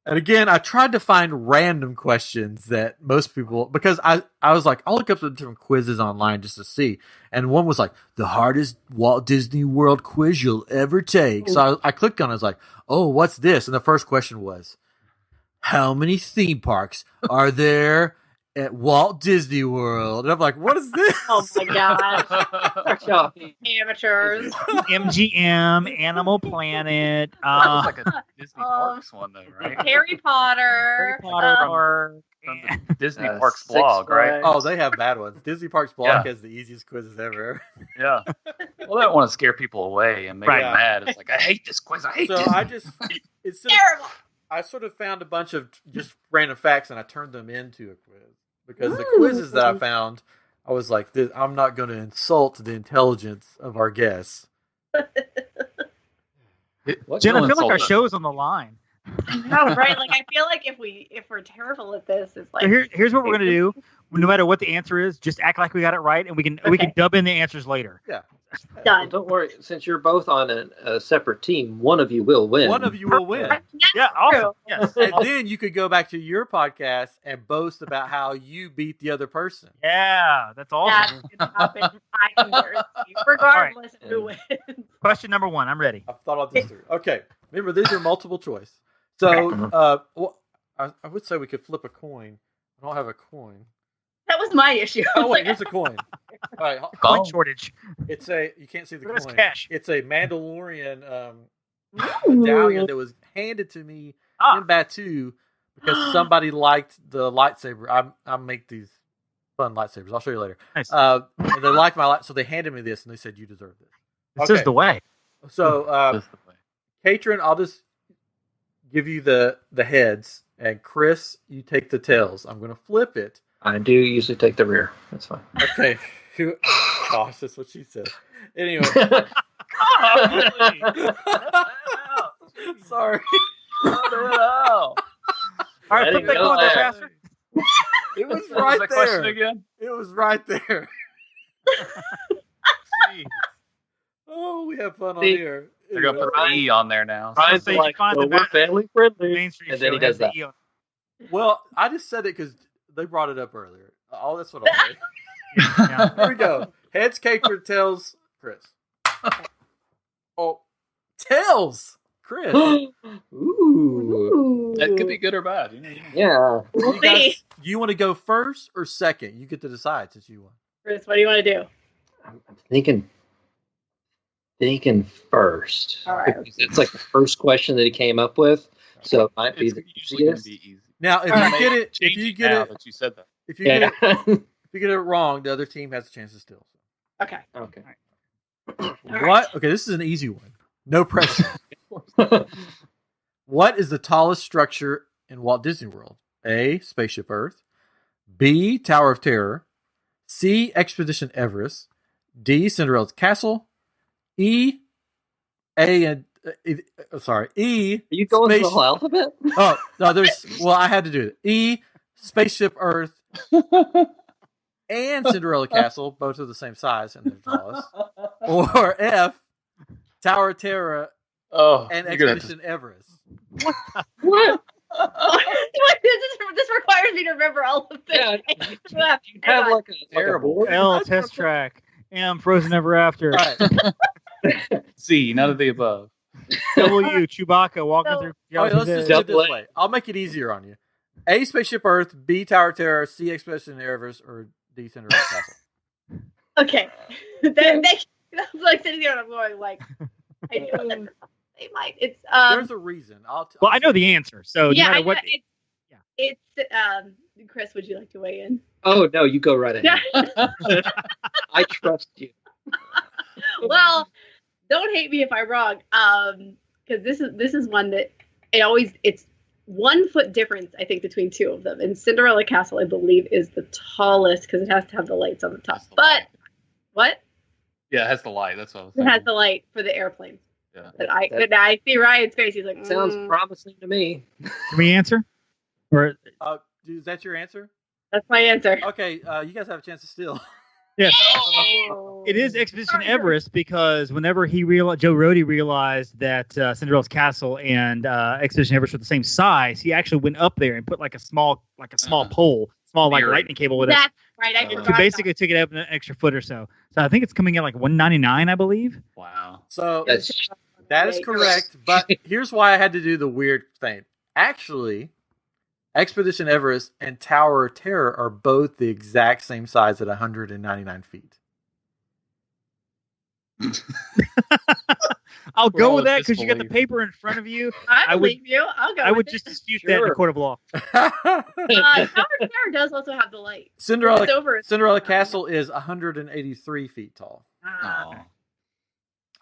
And again, I tried to find random questions that most people, because I was like, I'll look up the different quizzes online just to see. And one was like, the hardest Walt Disney World quiz you'll ever take. So I clicked on it. I was like, oh, what's this? And the first question was, how many theme parks are there at Walt Disney World? And I'm like, what is this? oh my gosh, amateurs. MGM, Animal Planet, That was like a Disney Parks one, though, right? Harry Potter. Harry Potter Park. From the Disney Uh, Parks Six blog, right? Flags. Oh, they have bad ones. Disney Parks blog Yeah. has the easiest quizzes ever. Yeah. Well, I don't want to scare people away and make Right. them mad. It's like, I hate this quiz. I hate So this. I just, instead of, Terrible. I sort of found a bunch of just random facts and I turned them into a quiz. Because the quizzes that I found, I was like, I'm not going to insult the intelligence of our guests. What Jen, I Don't feel like our insult show's on the line. No, right? Like I feel like if we're terrible at this, it's like So here's what we're gonna do. No matter what the answer is, just act like we got it right, and we can dub in the answers later. Yeah. Well, done. don't worry. Since you're both on a separate team, one of you will win. One of you will win. Yeah, awesome. Yes. And then you could go back to your podcast and boast about how you beat the other person. Yeah, that's That's awesome. gonna happen. I can guarantee you, regardless of who wins. Question number 1. I'm ready. I've thought all this through. Okay. Remember, these are multiple choice. So, I would say we could flip a coin. I don't have a coin. That was my issue. Oh, wait, here's a coin. All right. Coin shortage. You can't see the Where's coin. cash? It's a Mandalorian medallion that was handed to me in Batu because somebody liked the lightsaber. I make these fun lightsabers. I'll show you later. Nice. And they liked my light, so they handed me this and they said, you deserve this. This is the way. So, Katrin, I'll just give you the heads, and Chris, you take the tails. I'm going to flip it. I do usually take the rear. That's fine. Okay. Gosh, that's what she said. Anyway. Sorry. All right, flip that coin there faster. It was What was right that question there. again? It was right there. Jeez. Oh, we have fun on See, here. They're going to put the E on there now. Ryan's So you like, find well, the we're family friendly. Main Street And then show he does has the that. E on Well, I just said it because they brought it up earlier. Oh, that's what I'll say. it. Yeah. Here we go. Heads, Katrin, tails, Chris. Oh, tails, Chris. Ooh. That could be good or bad. You know. Yeah. We'll You guys, see. do you want to go first or second? You get to decide since you won. Chris, what do you want to do? I'm thinking first. All right. Because it's like the first question that he came up with, so it might be It's the usually going to easiest. be easy. Now, if All you right. get it, if Change you it get now it, that you said that. if you get Yeah. it, if you get it wrong, the other team has a chance to steal. Okay. Okay. What? Okay, this is an easy one. No pressure. What is the tallest structure in Walt Disney World? A. Spaceship Earth. B. Tower of Terror. C. Expedition Everest. D. Cinderella's Castle. E. E. Are you going through the whole alphabet? Oh no, I had to do it. E. Spaceship Earth and Cinderella Castle, both are the same size and they're tallest. Or F. Tower of Terror Oh, and you're gonna have Expedition Everest. What? this requires me to remember all of this. Yeah. Yeah. You have like a Terrible. board? L test track. M Frozen Ever After. All right. C, none of the above. W Chewbacca walking So- through. All right, let's just do it this Double A. way. I'll make it easier on you. A. Spaceship Earth. B. Tower of Terror. C. Expedition Everest. Or D. Cinderella Castle. Okay. That's like sitting there and I'm going like, I know that they might. It's There's a reason. I know the answer. So yeah, no matter what. It's Chris, would you like to weigh in? Oh no, you go right ahead. I trust you. Well, don't hate me if I'm wrong. Because this is one that it's 1 foot difference, I think, between two of them. And Cinderella Castle, I believe, is the tallest because it has to have the lights on the top. But what? Yeah, it has the light. That's what I was It saying. has the light for the airplanes. Yeah. But I see Ryan's face. He's like, Sounds promising to me. Can we answer? Or is that your answer? That's my answer. Okay, you guys have a chance to steal. yeah. Oh. It is Expedition Sorry. Everest because whenever Joe Rohde realized that Cinderella's Castle and Expedition Everest were the same size, he actually went up there and put like a small pole, lightning cable with it. That's right. I So basically took it up an extra foot or so. So I think it's coming in like $199, I believe. Wow. So Yes. that is correct. But here's why I had to do the weird thing. Actually, Expedition Everest and Tower of Terror are both the exact same size at 199 feet. I'll We're go all with that in because you got the disbelief. paper in front of you. I believe you. I'll go. I would with just it. dispute that in a Sure. court of law. Tower of Terror does also have the light. Cinderella It's over. Castle is 183 feet tall. Oh.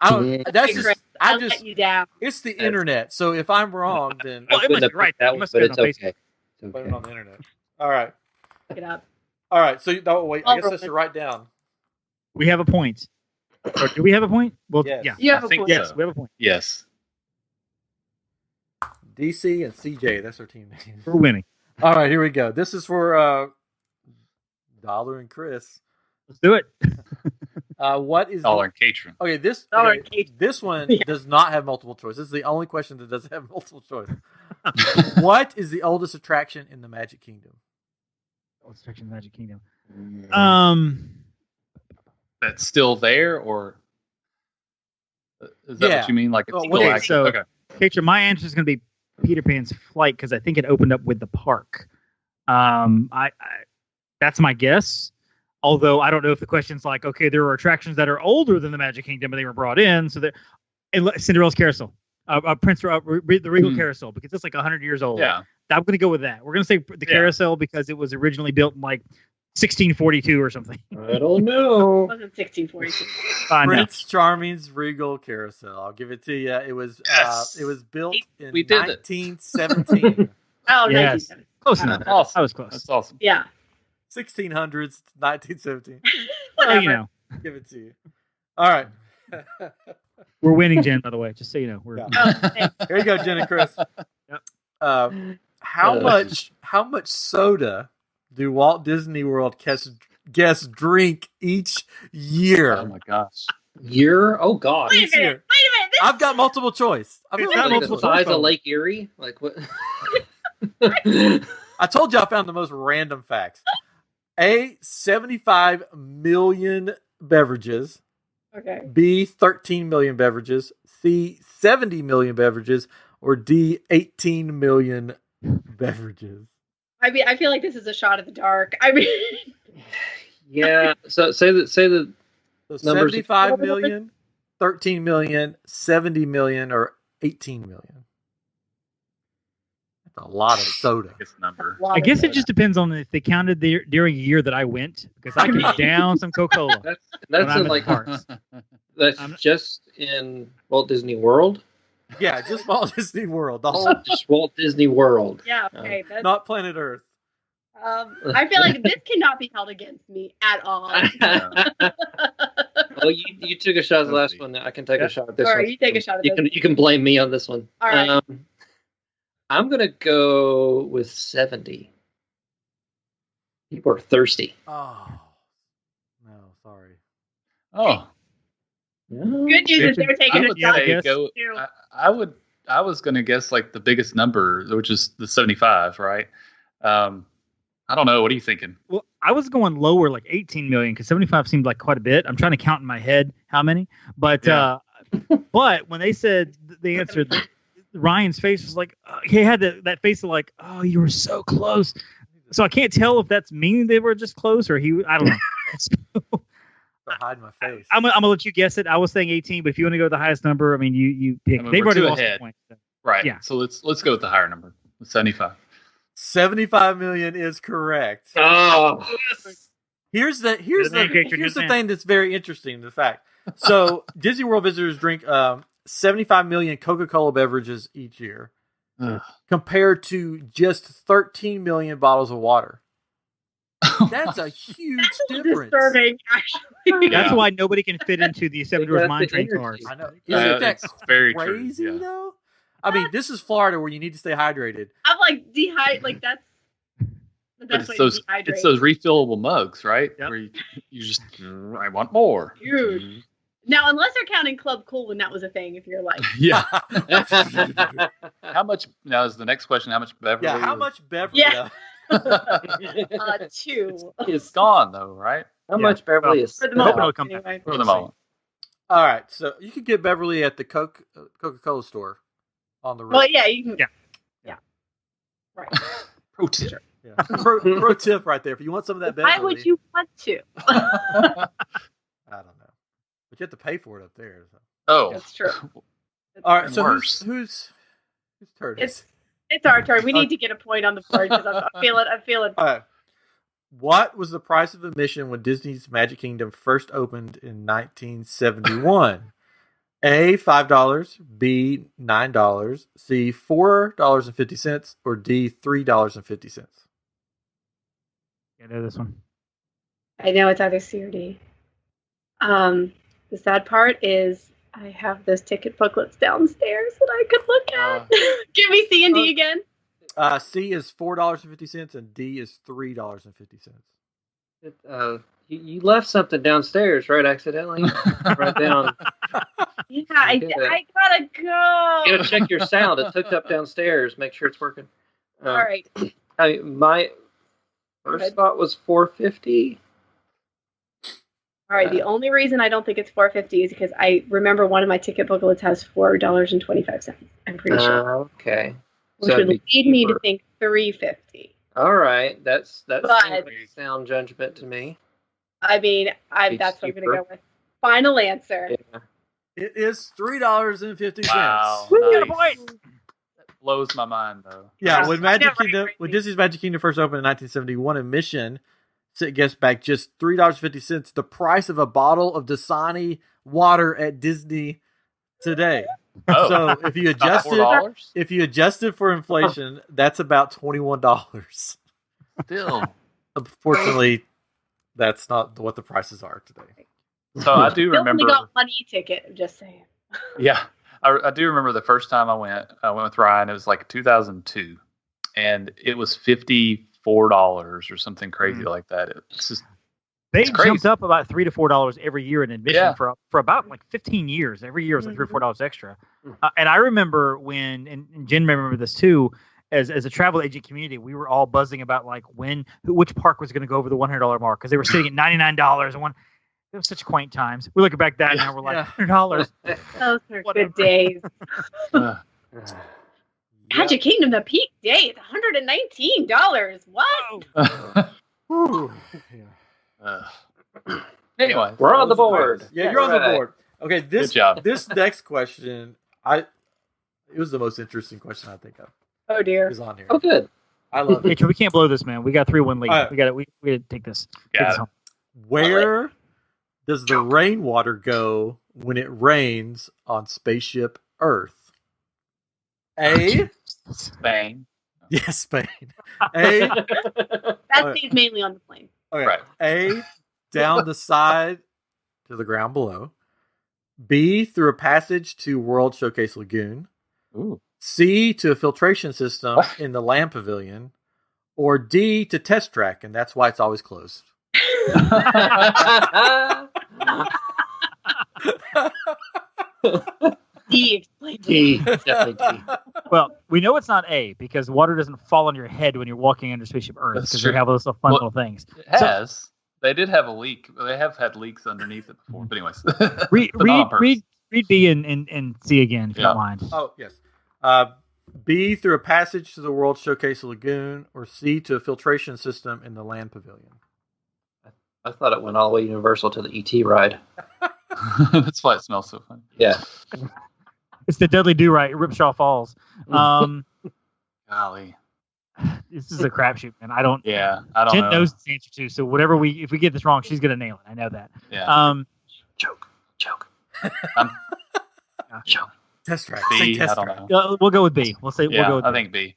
I don't. Yeah. That's Chris, just. I'll I just. let you down. It's the internet. So if I'm wrong, then Well, it must wouldn't be right. have put that It one, must but be it's on okay. It's blame okay. it on the internet. All right. Pick it up. All right. So wait. I I'll guess roll that's it. to write down. We have a point. Or do we have a point? Well, Yes. yeah. You have I a think point. Yes, so. we have a point. Yes. DC and CJ. That's our team name. We're winning. All right. Here we go. This is for Dollar and Chris. Let's do it. What is Dollar and Catron. Okay, this Dollar and Catron. this one Yeah. does not have multiple choice. This is the only question that doesn't have multiple choice. What is the oldest attraction in the Magic Kingdom? Attraction of the Magic Kingdom. That's still there, or is that Yeah. what you mean? Like it's Well, still okay, active? so- Okay. Picture, my answer is going to be Peter Pan's Flight because I think it opened up with the park. I that's my guess. Although I don't know if the question's like, okay, there are attractions that are older than the Magic Kingdom, but they were brought in. So that Cinderella's Carousel, the Regal Carousel, because it's like 100 years old. Yeah. I'm going to go with that. We're going to say the Carousel because it was originally built in like 1642 or something. I don't know. It wasn't 1642. I know. Prince Charming's Regal Carousel. I'll give it to you. It was built in We did it. 1917. Oh, Yes. 1970. Close enough. Awesome. I was close. That's awesome. Yeah. 1600s, 1917. Well, you know, Give it to you. All right. we're winning, Jen. By the way, just so you know, we're Yeah. Oh, thanks. Here you go, Jen and Chris. Yep. How much soda do Walt Disney World guests drink each year? Oh my gosh. Year? Oh God. Wait Each a minute. year. Wait a minute. I've got multiple choice. It's Like got the multiple size choice. of Lake Erie? Like what? I told you I found the most random facts. A, 75 million beverages. Okay. B, 13 million beverages. C, 70 million beverages. Or D, 18 million beverages. I mean, I feel like this is a shot at the dark. I mean, Yeah. So say that. So Numbers- 75 million, 13 million, 70 million, or 18 million. That's a lot of soda. Biggest number. I guess it just depends on if they counted during a year that I went, because I can down some Coca-Cola. That's When I'm in at like the parks. that's I'm not- just in Walt Disney World. Yeah, just Walt Disney World. The whole, Just Walt Disney World. yeah. Okay. That's, not planet Earth. I feel like this cannot be held against me at all. Oh, you took a shot at the last one. I can take a shot at this All one. right, you take a shot at You this. can blame me on this one. All right. I'm gonna go with 70. People are thirsty. Oh. No, sorry. Oh. Good news is they're taking I a would shot. say guess. go. too. I was gonna guess like the biggest number, which is the 75, right? I don't know. What are you thinking? Well, I was going lower, like 18 million, because 75 seemed like quite a bit. I'm trying to count in my head how many, but but when they said the answer, Ryan's face was like he had that face of like, oh, you were so close. So I can't tell if that's meaning they were just close or he. I don't know. start hiding my face. I'm gonna let you guess it. I was saying 18, but if you want to go with the highest number, I mean, you pick. They've already lost the point. So. Right. Yeah. So let's go with the higher number, 75. 75 million is correct. Oh, Here's the thing that's very interesting. The fact. So Disney World visitors drink 75 million Coca-Cola beverages each year, compared to just 13 million bottles of water. That's a huge difference. Disturbing, actually. That's why nobody can fit into the Seven Dwarfs Mine Train cars. I know. Isn't that very crazy true, though? I mean, this is Florida where you need to stay hydrated. I'm like dehydrated. Like that's the best way to dehydrate. It's those refillable mugs, right? Yep. Where you just I want more. Huge. Now, unless they're counting Club Cool when that was a thing, if you're like, Yeah. How much? Now is the next question. How much Beverly? Yeah, how much Beverly? Yeah. 2 It's gone though, right? How much Beverly is for the I hope moment. it'll come back. Anyway. For the moment. All right, so you can get Beverly at the Coca-Cola store on the road. Well, yeah, you can. Yeah. Right. Pro tip. Yeah. Pro tip right there. If you want some of that Beverly, Why would you want to? I don't know, but you have to pay for it up there. So. Oh, That's true. All right, so Worse. whose turn is It's our turn. We need to get a point on the board because I feel it. All right. What was the price of admission when Disney's Magic Kingdom first opened in 1971? A, $5, B, $9, C, $4.50, or D, $3.50? I know this one. I know it's either C or D. The sad part is I have those ticket booklets downstairs that I could look at. Give me C and D again. C is $4.50 and D is $3.50. You left something downstairs, right? Accidentally, right down. Yeah, I gotta go. You gotta check your sound. It's hooked up downstairs. Make sure it's working. All right. My first thought was $4.50. All right. The only reason I don't think it's $4.50 is because I remember one of my ticket booklets has $4.25. I'm pretty sure. Okay. Which would lead me to think $3.50. All right, that's But- sound judgment to me. I mean, that's what I'm gonna go with. Final answer. Yeah. It is $3.50. Wow. Nice. Nice. That blows my mind though. Yeah, Yeah. when Disney's Magic Kingdom first opened in 1971, admission set guests back just $3.50, the price of a bottle of Dasani water at Disney today. Oh. So if you Not $4? For inflation, that's about $21. Still. Unfortunately, that's not what the prices are today. So I do You remember. only got one e-ticket. I'm just saying. Yeah, I do remember the first time I went with Ryan. It was like 2002, and it was $54 or something crazy like that. It's just They It's crazy. jumped up about $3 to $4 every year in admission Yeah. for about like 15 years. Every year was like $3 or $4 extra. And I remember when, and Jen may remember this too, as a travel agent community, we were all buzzing about like which park was going to go over the $100 mark because they were sitting at $99 and one. It was such quaint times. We look back that now we're like $100. Those are Whatever. good days. uh, Magic Kingdom, the peak day, $119. What? Whew. anyway, We're on the board. Yeah, you're on the Right. board. Okay, Good job. this next question, it was the most interesting question I think of. Oh dear. Is on here. Oh, good. I love Hey, it. we can't blow this, man. We got 3-1 lead. All right. We got to take this. Take Got this it. home. Where does the rainwater go when it rains on Spaceship Earth? A. Spain. Yes, Spain. A. That stays mainly on the plane. Okay. Right. A. Down the side to the ground below. B. Through a passage to World Showcase Lagoon. Ooh. C. To a filtration system in the Land Pavilion. Or D. To test track, and that's why it's always closed. D explains D, definitely D. Well, we know it's not A because water doesn't fall on your head when you're walking under Spaceship Earth That's because true. they have those little fun Well, little things. It has. They did have a leak. They have had leaks underneath it before. But anyways, Read But not on purpose. B and C again if you Yeah. don't mind. Oh, yes. B. Through a passage to the World Showcase Lagoon. Or C. To a filtration system in the Land Pavilion. I thought it went all the way Universal to the ET ride. That's why it smells so funny. Yeah. It's the Dudley Do-Right, Ripshaw Falls. Golly. This is a crapshoot, man. I don't Jen know. Knows the answer to, so if we get this wrong, she's gonna nail it. I know that. Yeah. Choke. Choke. Test track. B, Test I don't track. know. We'll go with B. We'll go with I B. think B.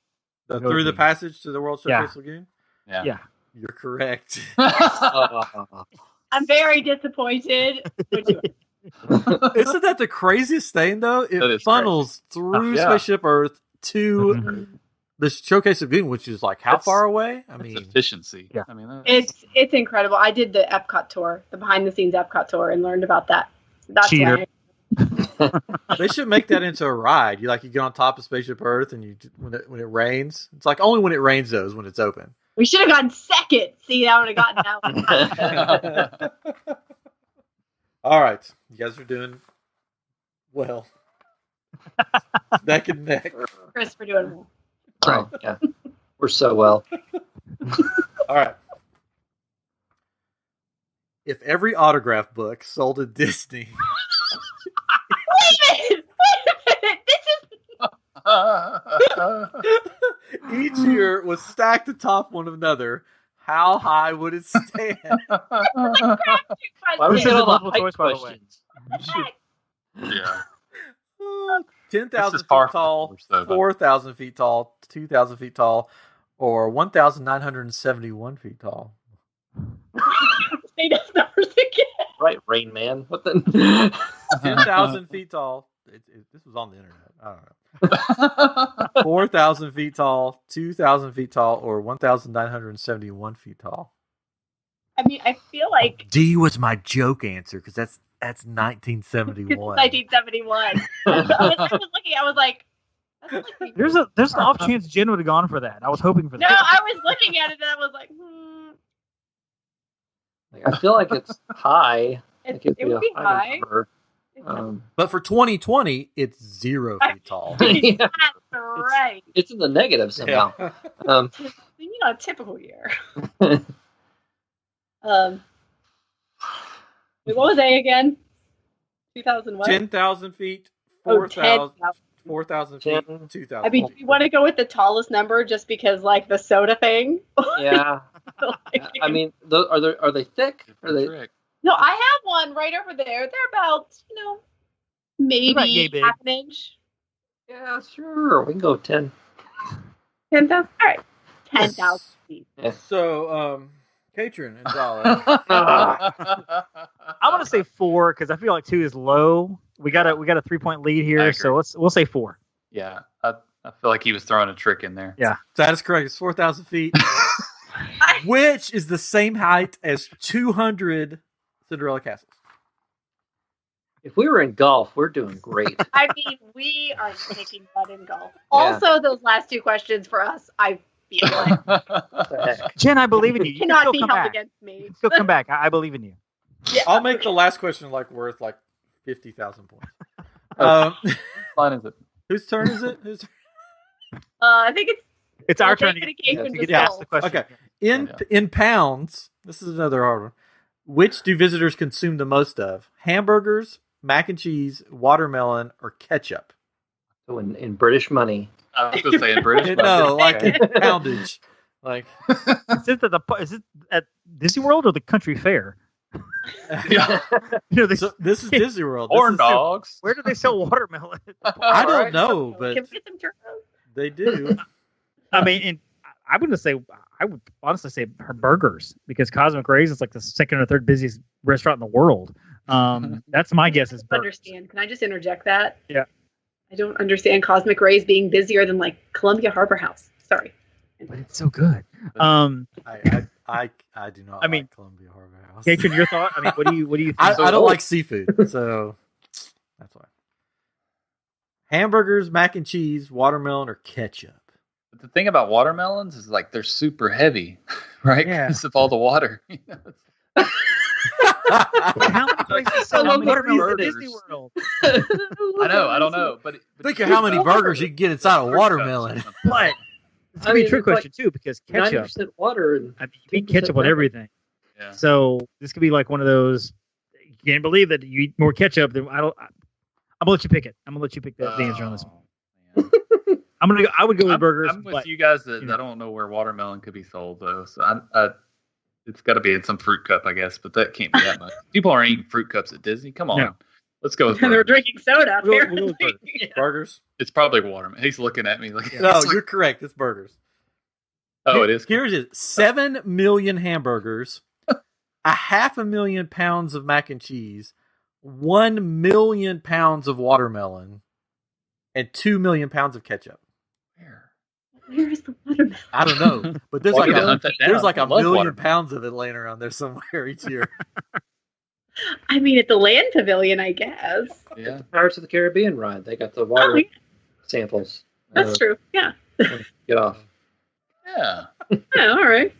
Through the passage to the World Showcase Lagoon? Yeah. You're correct. I'm very disappointed. Isn't that the craziest thing, though? It funnels through Spaceship Earth to the Showcase Lagoon, which is like how far away? I mean, efficiency. Yeah. I mean, it's incredible. I did the Epcot tour, the behind the scenes Epcot tour, and learned about that. That's Cheater. why. They should make that into a ride. You get on top of Spaceship Earth, and when it rains, it's like only when it rains though is when it's open. We should have gotten second. See, I would have gotten that one. All right, you guys are doing well. Neck and neck. Chris, we're doing well. Oh, yeah. We're so well. All right. If every autograph book sold at Disney Wait a minute. each year was stacked atop one another, how high would it stand? Why This we is get a all the multiple height choice, by the way. questions? yeah. 10,000 This is feet far from tall, the course, though, but- 4,000 feet tall, 2,000 feet tall, or 1,971 feet tall. Say those numbers again. Right, Rain Man. What the? 10,000 feet tall. This was on the internet. I don't know. 4,000 feet tall, 2,000 feet tall, or 1,971 feet tall. I mean, I feel like D was my joke answer because that's it's 1971. 1971. I was looking. I was like, that's like There's an off chance Jen would have gone for that. I was hoping for that. no. I was looking at it and I was like, I feel like it's high. It Like would be a high. number. But for 2020, it's 0 feet tall. Yeah. That's right. It's in the negative somehow. Yeah. A typical year. Wait, what was A again? 2000 what? 10,000 feet, Oh, 4,000 10,000. 4,000 feet, 10. 2,000. I mean, do you want to go with the tallest number just because, like, the soda thing? Yeah. I mean, are they thick? Are they? Trick. No, I have one right over there. They're about, about yay maybe big. half an inch. Yeah, sure. We can go 10. 10,000? All right. 10,000 feet. So, Katrin and Dala. I'm gonna say 4 because I feel like 2 is low. We got a 3-point lead I here, agree. so we'll say 4. Yeah, I feel like he was throwing a trick in there. Yeah. That is correct. It's 4,000 feet, which is the same height as 200 Cinderella castles. If we were in golf, we're doing great. I mean, we are kicking butt in golf. Also, those last two questions for us, I feel like What the heck? Jen, I believe in you. You can cannot still be come held back. against me. Still come back. I believe in you. Yeah. I'll make the last question worth 50,000 points. Line is it? Whose turn is it? I think It's our we'll turn take to it in get case to of ask the the question. Okay. In pounds, this is another hard one. Which do visitors consume the most of? Hamburgers, mac and cheese, watermelon, or ketchup? So in British money. I was going to say in British. but- No, Okay. in poundage. Is it at Disney World or the country fair? Yeah. So this is Disney World. Corn This is- dogs. Where do they sell watermelon? I don't Alright. know, Can but we get some churros? they do. I mean, I would honestly say her burgers because Cosmic Rays is like the second or third busiest restaurant in the world. That's my guess. Is burgers. Understand? Can I just interject that? Yeah. I don't understand Cosmic Rays being busier than Columbia Harbor House. Sorry. But it's so good. I do not. I mean, like Columbia Harbor House. Katrin, your thought? I mean, what do you think? I don't like seafood, so that's why. Hamburgers, mac and cheese, watermelon, or ketchup. But the thing about watermelons is they're super heavy, right? Yeah. Because of all the water. How many places sell How many watermelon at burgers? Disney World? I know. I don't know. But Think of how many burgers you can get inside a watermelon. But it's gonna be a trick question too because ketchup. 90% water. And I mean, you eat ketchup on 10% everything. Yeah. So this could be like one of those. You can't believe that you eat more ketchup than I don't. I'm gonna let you pick it. I'm gonna let you pick the answer on this one. Man. I would go with burgers. I'm with you guys that I don't know where watermelon could be sold though. So it's got to be in some fruit cup, I guess. But that can't be that much. People aren't eating fruit cups at Disney. Come on, let's go with burgers. They're drinking soda. We'll Apparently. Burgers. It's probably watermelon. He's looking at me like. No, you're correct. It's burgers. Oh, it is. Here's it: 7 million hamburgers, 500,000 pounds of mac and cheese, 1 million pounds of watermelon, and 2 million pounds of ketchup. Where is the watermelon? I don't know, but there's Well, there's like a million watermelon. pounds of it laying around there somewhere each year. I mean, at the land pavilion, I guess. Yeah. Pirates of the Caribbean ride. They got the water samples. That's true. Yeah. Get off. Yeah. Yeah. All right.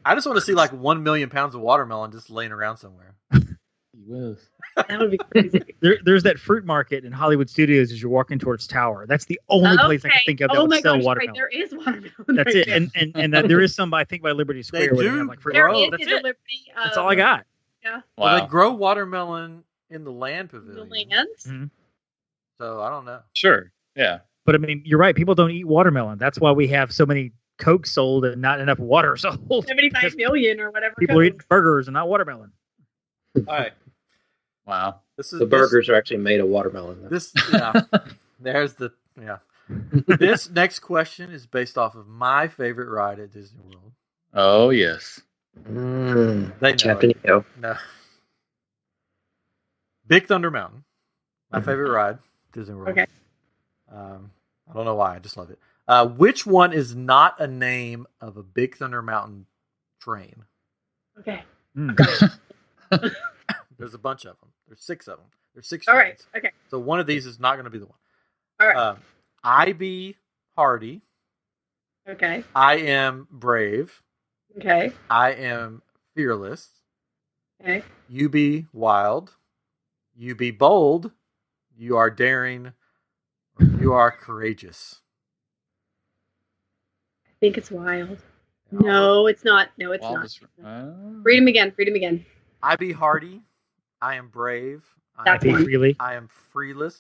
I just want to see like 1 million pounds of watermelon just laying around somewhere. He was. That would be crazy. There's that fruit market in Hollywood Studios as you're walking towards Tower. That's the only place I can think of that would sell watermelon. Right, there is watermelon. That's right it. there. And that there is some, I think, by Liberty Square. Where they have like fruit. There grow. is That's in the it. Liberty. That's all I got. Yeah. Wow. Well, they grow watermelon in the land The pavilion. lands. Mhm. So I don't know. Sure. Yeah. But I mean, you're right. People don't eat watermelon. That's why we have so many Coke sold and not enough water sold. 75 million or whatever. People are eating burgers and not watermelon. All right. Wow. This is The burgers are actually made of watermelon. This there's the This next question is based off of my favorite ride at Disney World. Oh yes. They know Captain it. EO. No. Big Thunder Mountain. My favorite ride, Disney World. Okay. I don't know why, I just love it. Which one is not a name of a Big Thunder Mountain train? Okay. There's a bunch of them. There's 6 of them. There's 6 All trains. right. Okay. So one of these is not going to be the one. All right. I be Hardy. Okay. I am brave. Okay. I am fearless. Okay. You be wild. You be bold. You are daring. You are courageous. I think it's wild. No, it's not. No, it's not. Read them again. Read them again. I be hardy. I am brave. That's Be freely. I am fearless.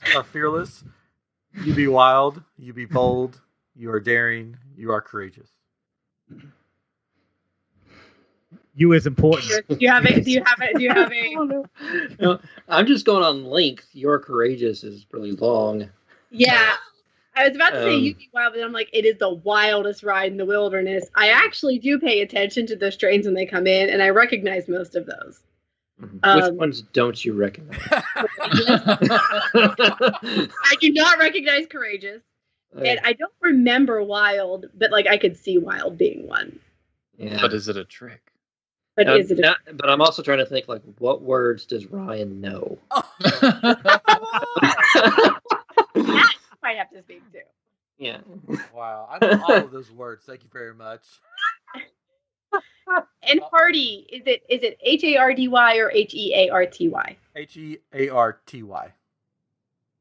You be wild. You be bold. You are daring. You are courageous. You is important. Do you have it? Do you have it? Do you have a? No, I'm just going on length. You're courageous is really long. Yeah. I was about to say you'd be wild, but I'm like, it is the wildest ride in the wilderness. I actually do pay attention to those trains when they come in, and I recognize most of those. Which ones don't you recognize? I do not recognize Courageous. And I don't remember Wild, but like I could see Wild being one. Yeah. But is it a trick? But is it a But I'm also trying to think, like, what words does Ryan know? that might have to speak to. Yeah. Wow. I know all of those words. Thank you very much. And Hardy, is it Hardy or Hearty? Hearty.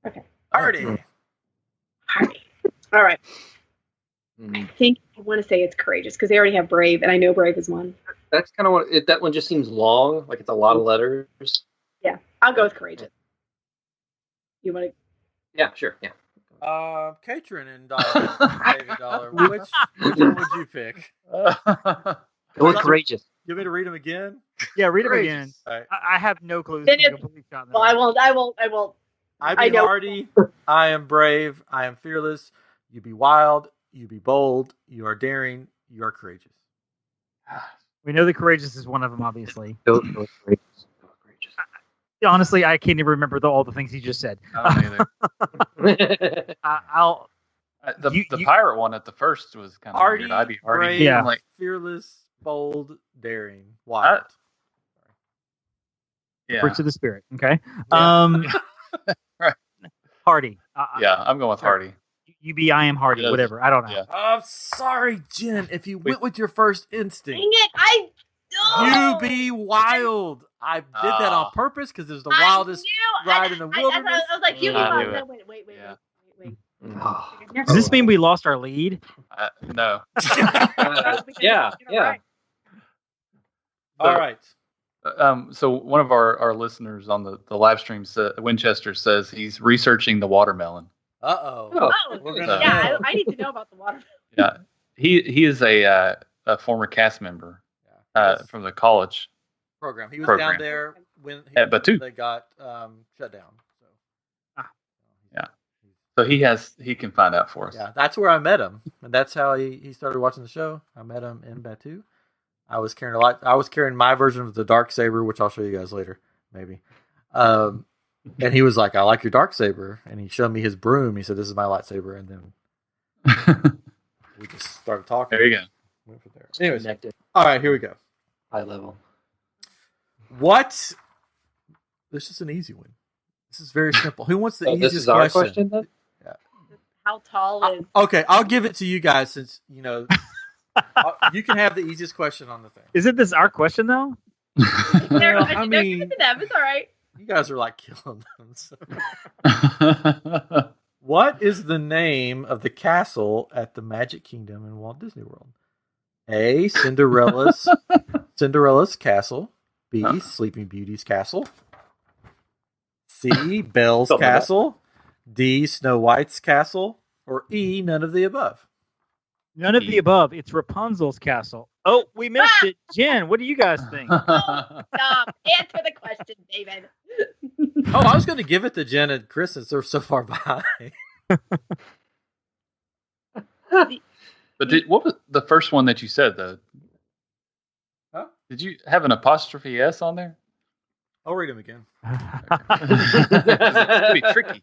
Okay. Hardy. Hardy. All right. I think I want to say it's Courageous because they already have Brave, and I know Brave is one. That's kind of what that one just seems long, like it's a lot of letters. Yeah, I'll go with Courageous. You want to? Yeah, sure. Yeah. Katrin and David Dollar. Which one would you pick? Go with Courageous. You want me to read them again? Yeah, read them again. Right. I have no clue. Then well, I won't. I be hardy. I am brave. I am fearless. You be wild. You be bold. You are daring. You are courageous. We know the Courageous is one of them, obviously. Go with Courageous. Honestly, I can't even remember all the things he just said. I don't either. I'll. The pirate one at the first was kind of Hardy, weird. I'd be hardy. brave, Yeah. Like, fearless, bold, daring, wild. yeah. Fruits of the Spirit. Okay. Yeah. Right. Hardy. Yeah, I'm going with Hardy. You be I am Hardy. Yes. Whatever. I don't know. Yeah. I'm sorry, Jen. If you went with your first instinct, Dang it! you be wild. I did that on purpose because it was the wildest ride in the wilderness. I was like, you be I wild. knew No, it. wait. Oh. Does this mean we lost our lead? No. Yeah. All right. So one of our listeners on the live stream, Winchester, says he's researching the watermelon. Uh-oh. Oh, We're gonna yeah, know. I need to know about the watermelon. Yeah, he is a former cast member from the college program. He was program. down there when At Batu. they got shut down. So. Yeah. So he can find out for us. Yeah, that's where I met him, and that's how he started watching the show. I met him in Batu. I was carrying my version of the Darksaber, which I'll show you guys later, maybe. And he was like, "I like your Darksaber," and he showed me his broom. He said, "This is my lightsaber," and then we just started talking. There you go. Went from there. Anyways, Connected. all right, here we go. High level. What? This is an easy one. This is very simple. Who wants the easiest this is our question then? Yeah. How tall is? Okay, I'll give it to you guys since you can have the easiest question on the thing. Isn't this our question though? Well, I mean, give it to them. It's all right. You guys are like killing them. So. What is the name of the castle at the Magic Kingdom in Walt Disney World? A. Cinderella's castle. B. Sleeping Beauty's castle. C. Belle's castle. D. Snow White's castle. Or E. None of the above. None of the above. It's Rapunzel's castle. Oh, we missed it. Jen, what do you guys think? Stop. Answer the question, David. Oh, I was going to give it to Jen and Chris since they're so far behind. But what was the first one that you said though? Huh? Did you have an apostrophe S on there? I'll read them again. It could be tricky.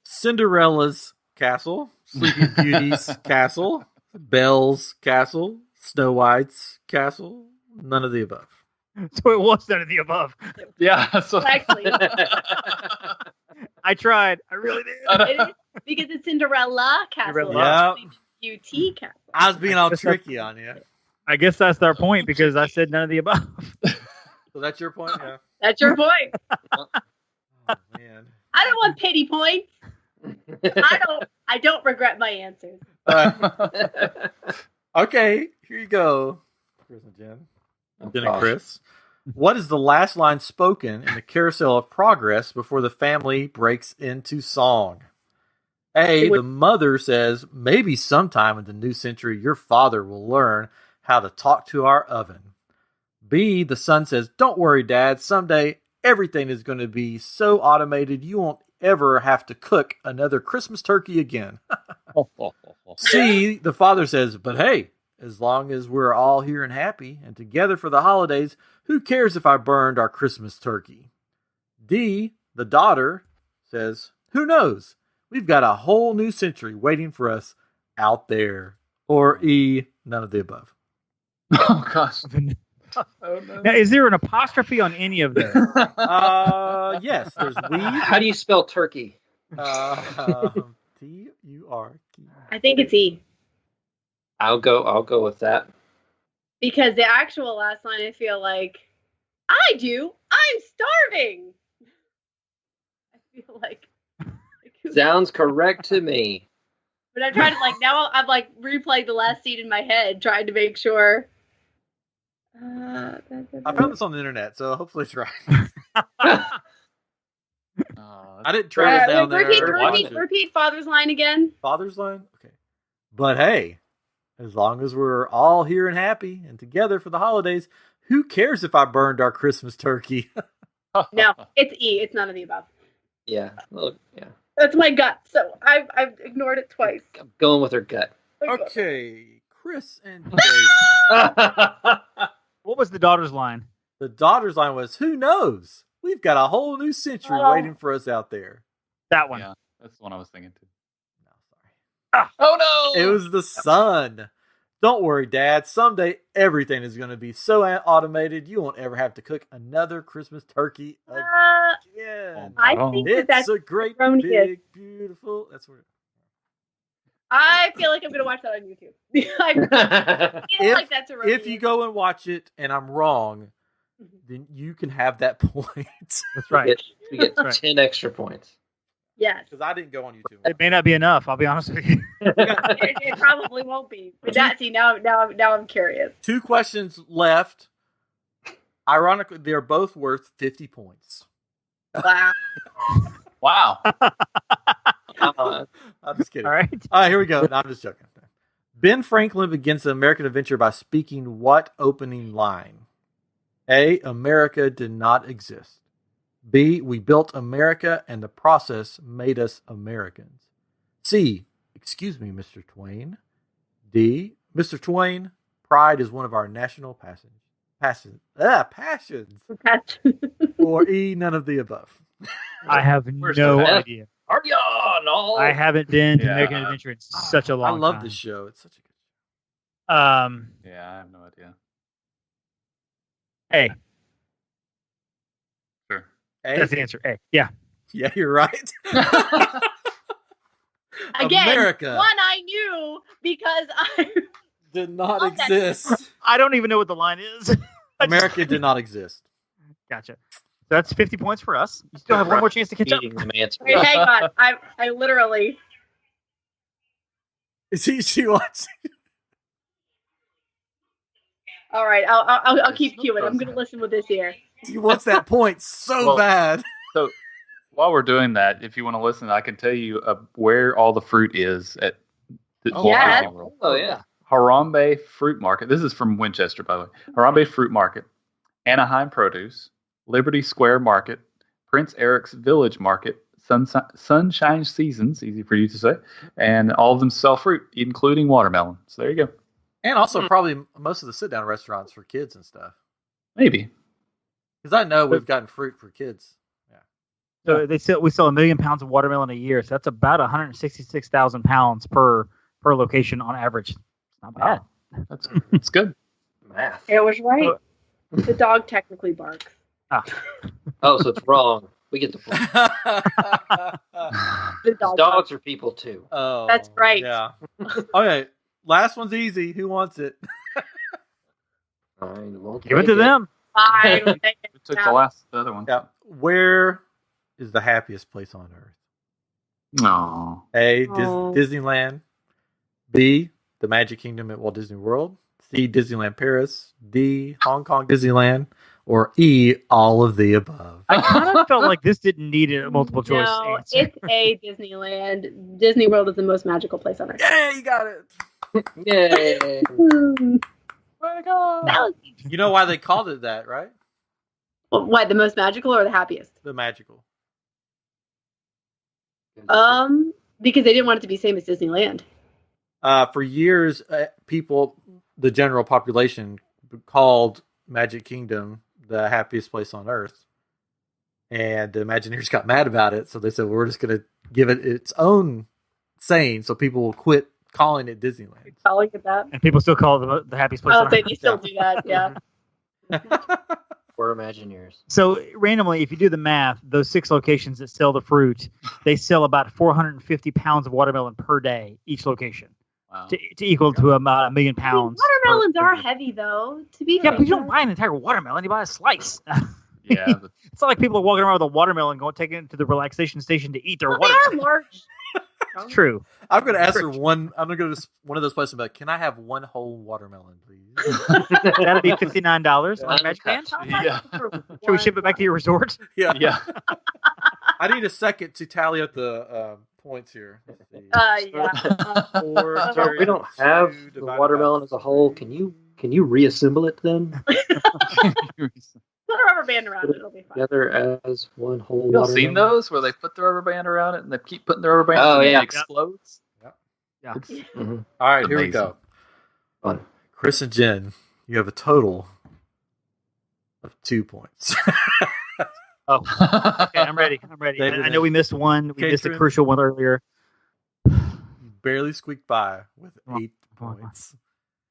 Cinderella's castle, Sleeping Beauty's castle, Belle's castle, Snow White's castle, none of the above. So it was none of the above. Yeah. So Actually, I tried. I really did. it is because it's Cinderella castle. Yeah. Beauty castle. I was being all tricky on you. I guess that's their point because I said none of the above. So that's your point? Yeah. That's your point. Oh, man. I don't want pity points. I don't regret my answers. Okay, here you go. Chris and Jen. Jen and Chris. What is the last line spoken in the Carousel of Progress before the family breaks into song? A, the mother says, maybe sometime in the new century your father will learn how to talk to our oven. B, the son says, don't worry, Dad. Someday everything is going to be so automated you won't ever have to cook another Christmas turkey again. C, the father says, but hey, as long as we're all here and happy and together for the holidays, who cares if I burned our Christmas turkey? D, the daughter says, who knows? We've got a whole new century waiting for us out there. Or E, none of the above. Oh, gosh. Oh, no. Now, is there an apostrophe on any of those? Yes, there's we. How do you spell turkey? T-U-R-K. I think it's E. I'll go with that. Because the actual last line, I feel like, I'm starving. I feel like. Sounds correct to me. But I'm trying to now I've replayed the last scene in my head, trying to make sure. I found this on the internet, so hopefully it's right. I didn't track it down there. Repeat father's line again. Father's line? Okay. But hey, as long as we're all here and happy and together for the holidays, who cares if I burned our Christmas turkey? No, it's E. It's none of the above. Yeah. Well, yeah. That's my gut, so I've ignored it twice. I'm going with her gut. Okay, Chris and Dave. What was the daughter's line? The daughter's line was, who knows? We've got a whole new century waiting for us out there. That one. Yeah, that's the one I was thinking too. No, sorry. Oh, no! It was the son. Don't worry, Dad. Someday everything is going to be so automated you won't ever have to cook another Christmas turkey again. I think that's a great, big, beautiful. That's where. I feel like I'm going to watch that on YouTube. I feel like that's erroneous. If you go and watch it and I'm wrong, then you can have that point. That's right. We get 10 extra points. Yes. Because I didn't go on YouTube. It may not be enough, I'll be honest with you. it probably won't be. But now I'm curious. 2 questions left. Ironically, they're both worth 50 points. Wow. Wow. I'm just kidding. All right. Here we go. No, I'm just joking. Ben Franklin begins the American adventure by speaking what opening line? A, America did not exist. B, we built America and the process made us Americans. C, excuse me, Mr. Twain. D, Mr. Twain, pride is one of our national passions. Or E, none of the above. I have no idea. Are y'all? No. I haven't been to American Adventure in such a long time. I love this show. It's such a good show. Yeah, I have no idea. A. Sure. A? That's the answer. A. Yeah. Yeah, you're right. Again, America. One I knew because I did not exist. I don't even know what the line is. America did not exist. Gotcha. So that's 50 points for us. You still have one more chance to catch up. Wait, hang on. I literally. She wants. All right, I'll keep queuing. I'm gonna listen with this ear. He wants that point so bad. So while we're doing that, if you want to listen, I can tell you where all the fruit is at Walt Disney World. Oh yeah. Harambe Fruit Market. This is from Winchester, by the way. Harambe Fruit Market, Anaheim Produce, Liberty Square Market, Prince Eric's Village Market, Sunshine Seasons, easy for you to say, and all of them sell fruit, including watermelon. So there you go. And also probably most of the sit-down restaurants for kids and stuff. Maybe. Because I know we've gotten fruit for kids. So we sell 1 million pounds of watermelon a year. So that's about 166,000 pounds per location on average. Not bad. Wow. That's good. Math. It was right. The dog technically barks. Oh, so it's wrong. We get the point. The dogs are people too. Oh, that's right. Yeah. Okay. Last one's easy. Who wants it? Give it to them. Fine. We took the other one. Yeah. Where is the happiest place on earth? No. A, Disneyland. B, the Magic Kingdom at Walt Disney World. C, Disneyland Paris. D, Hong Kong Disneyland. Or E, all of the above. I kind of felt like this didn't need a multiple choice answer. It's A, Disneyland. Disney World is the most magical place on earth. Yeah, you got it. Yay. You know why they called it that, right? What, the most magical or the happiest? The magical. Because they didn't want it to be same as Disneyland. For years, the general population called Magic Kingdom the happiest place on earth. And the Imagineers got mad about it, so they said, we're just going to give it its own saying so people will quit calling it Disneyland. Calling it that. And people still call it the happiest place on earth. They still do that, yeah. We're Imagineers. So randomly, if you do the math, those 6 locations that sell the fruit, they sell about 450 pounds of watermelon per day, each location. Wow. To equal to about 1 million pounds. Watermelons are heavy, though. To be but you don't buy an entire watermelon; you buy a slice. Yeah, it's not like people are walking around with a watermelon, taking it to the relaxation station to eat their watermelon. They are large. It's true. I'm going to ask her one. I'm going to go to one of those places and be like, can I have one whole watermelon, please? That'd be $59 on Magic Band. Yeah. Should we ship it back to your resort? Yeah. Yeah. I need a second to tally up the points here. Let's see. Yeah. So we don't have the watermelon as a whole. Can you reassemble it then? Put a rubber band around it. It'll be fine. Together as one whole You've watermelon. seen those where they put the rubber band around it and they keep putting the rubber band and it explodes? Yep. Yeah. Mm-hmm. All right, here we go. Fun. Chris and Jen, you have a total of 2 points. Oh, okay. I'm ready. David, I know we missed one. We missed a crucial one earlier. You barely squeaked by with 8 points.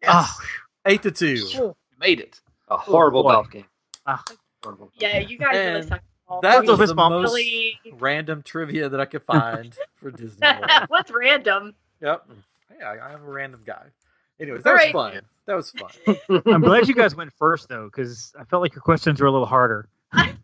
Yes. 8-2. You made it. A horrible golf game. Yeah, you guys really suck. That was the Mom. most random trivia that I could find for Disney World. What's random? Yep. Hey, I'm a random guy. Anyways, that was fun. That was fun. I'm glad you guys went first, though, because I felt like your questions were a little harder. I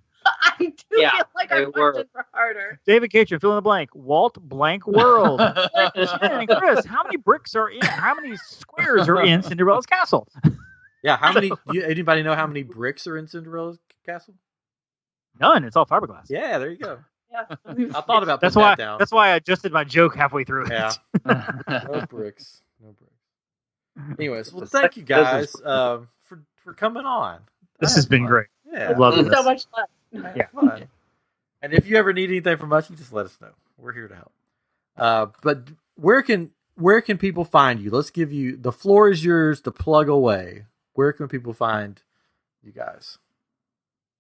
do feel like our questions were harder. David Catron, fill in the blank. Walt blank world. Jen and Chris, how many bricks are in? How many squares are in Cinderella's castle? Yeah, how many? Anybody know how many bricks are in Cinderella's castle? None. It's all fiberglass. Yeah, there you go. Yeah. I thought about that's putting why. that down. That's why I adjusted my joke halfway through. Yeah. No bricks. No bricks. Anyways, well, thank you guys for coming on. This has been great. Yeah, I love it. So much fun. Yeah. Fun. And if you ever need anything from us, you just let us know. We're here to help. But where can people find you? Let's give you the floor is yours to plug away. Where can people find you guys?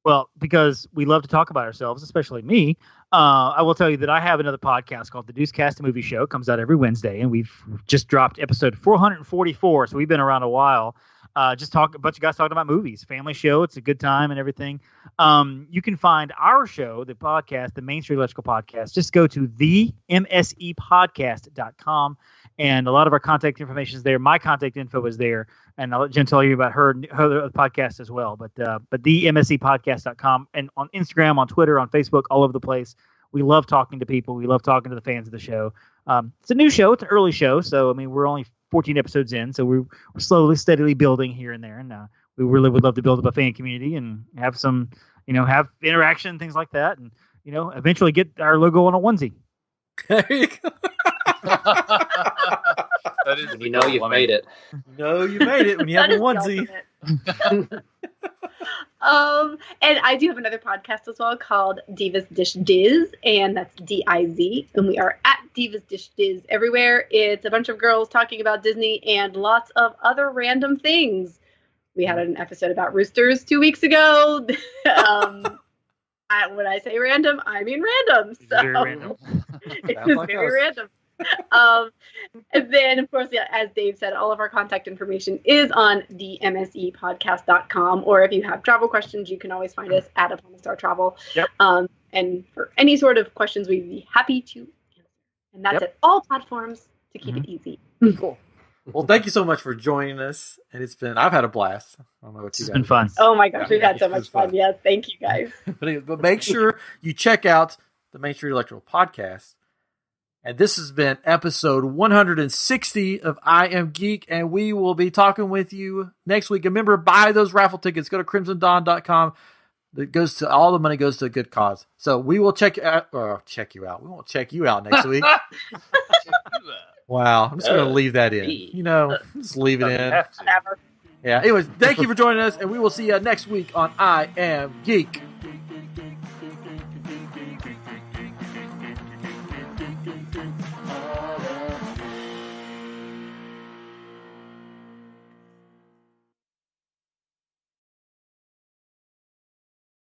Well, because we love to talk about ourselves, especially me, I will tell you that I have another podcast called The Deucecast Movie Show. It comes out every Wednesday, and we've just dropped episode 444, so we've been around a while. A bunch of guys talking about movies, family show. It's a good time and everything. You can find our show, the podcast, the Main Street Electrical Podcast. Just go to themsepodcast.com, and a lot of our contact information is there. My contact info is there, and I'll let Jen tell you about her podcast as well. But themsepodcast.com, and on Instagram, on Twitter, on Facebook, all over the place. We love talking to people. We love talking to the fans of the show. It's a new show. It's an early show, so I mean we're only 14 episodes in, so we're slowly, steadily building here and there, and we really would love to build up a fan community and have some, have interaction, things like that, and eventually get our logo on a onesie. There you go. That is, you've made it. You made it when you have a onesie. And I do have another podcast as well called Divas Dish Diz, and that's DIZ, and we are at Divas Dish Diz everywhere. It's a bunch of girls talking about Disney and lots of other random things. We had an episode about roosters 2 weeks ago. When I say random, I mean random. So very random. It's very random. And then, of course, as Dave said, all of our contact information is on the msepodcast.com, or if you have travel questions, you can always find us at Upon a Star Travel. Yep. And for any sort of questions, we'd be happy to answer. And that's at all platforms to keep it easy. Cool. Well, thank you so much for joining us, and I've had a blast. I don't know what you guys. It's been fun. Oh my gosh, we've had so much fun. Yes, thank you guys. But make sure you check out the Main Street Electrical Podcast. And this has been episode 160 of I Am Geek, and we will be talking with you next week. And remember, buy those raffle tickets. Go to crimsondawn.com. All the money goes to a good cause. So we will check you out. We won't check you out next week. Wow, I'm just going to leave that in. Just leave it in. Whatever. Yeah. Anyways, thank you for joining us, and we will see you next week on I Am Geek.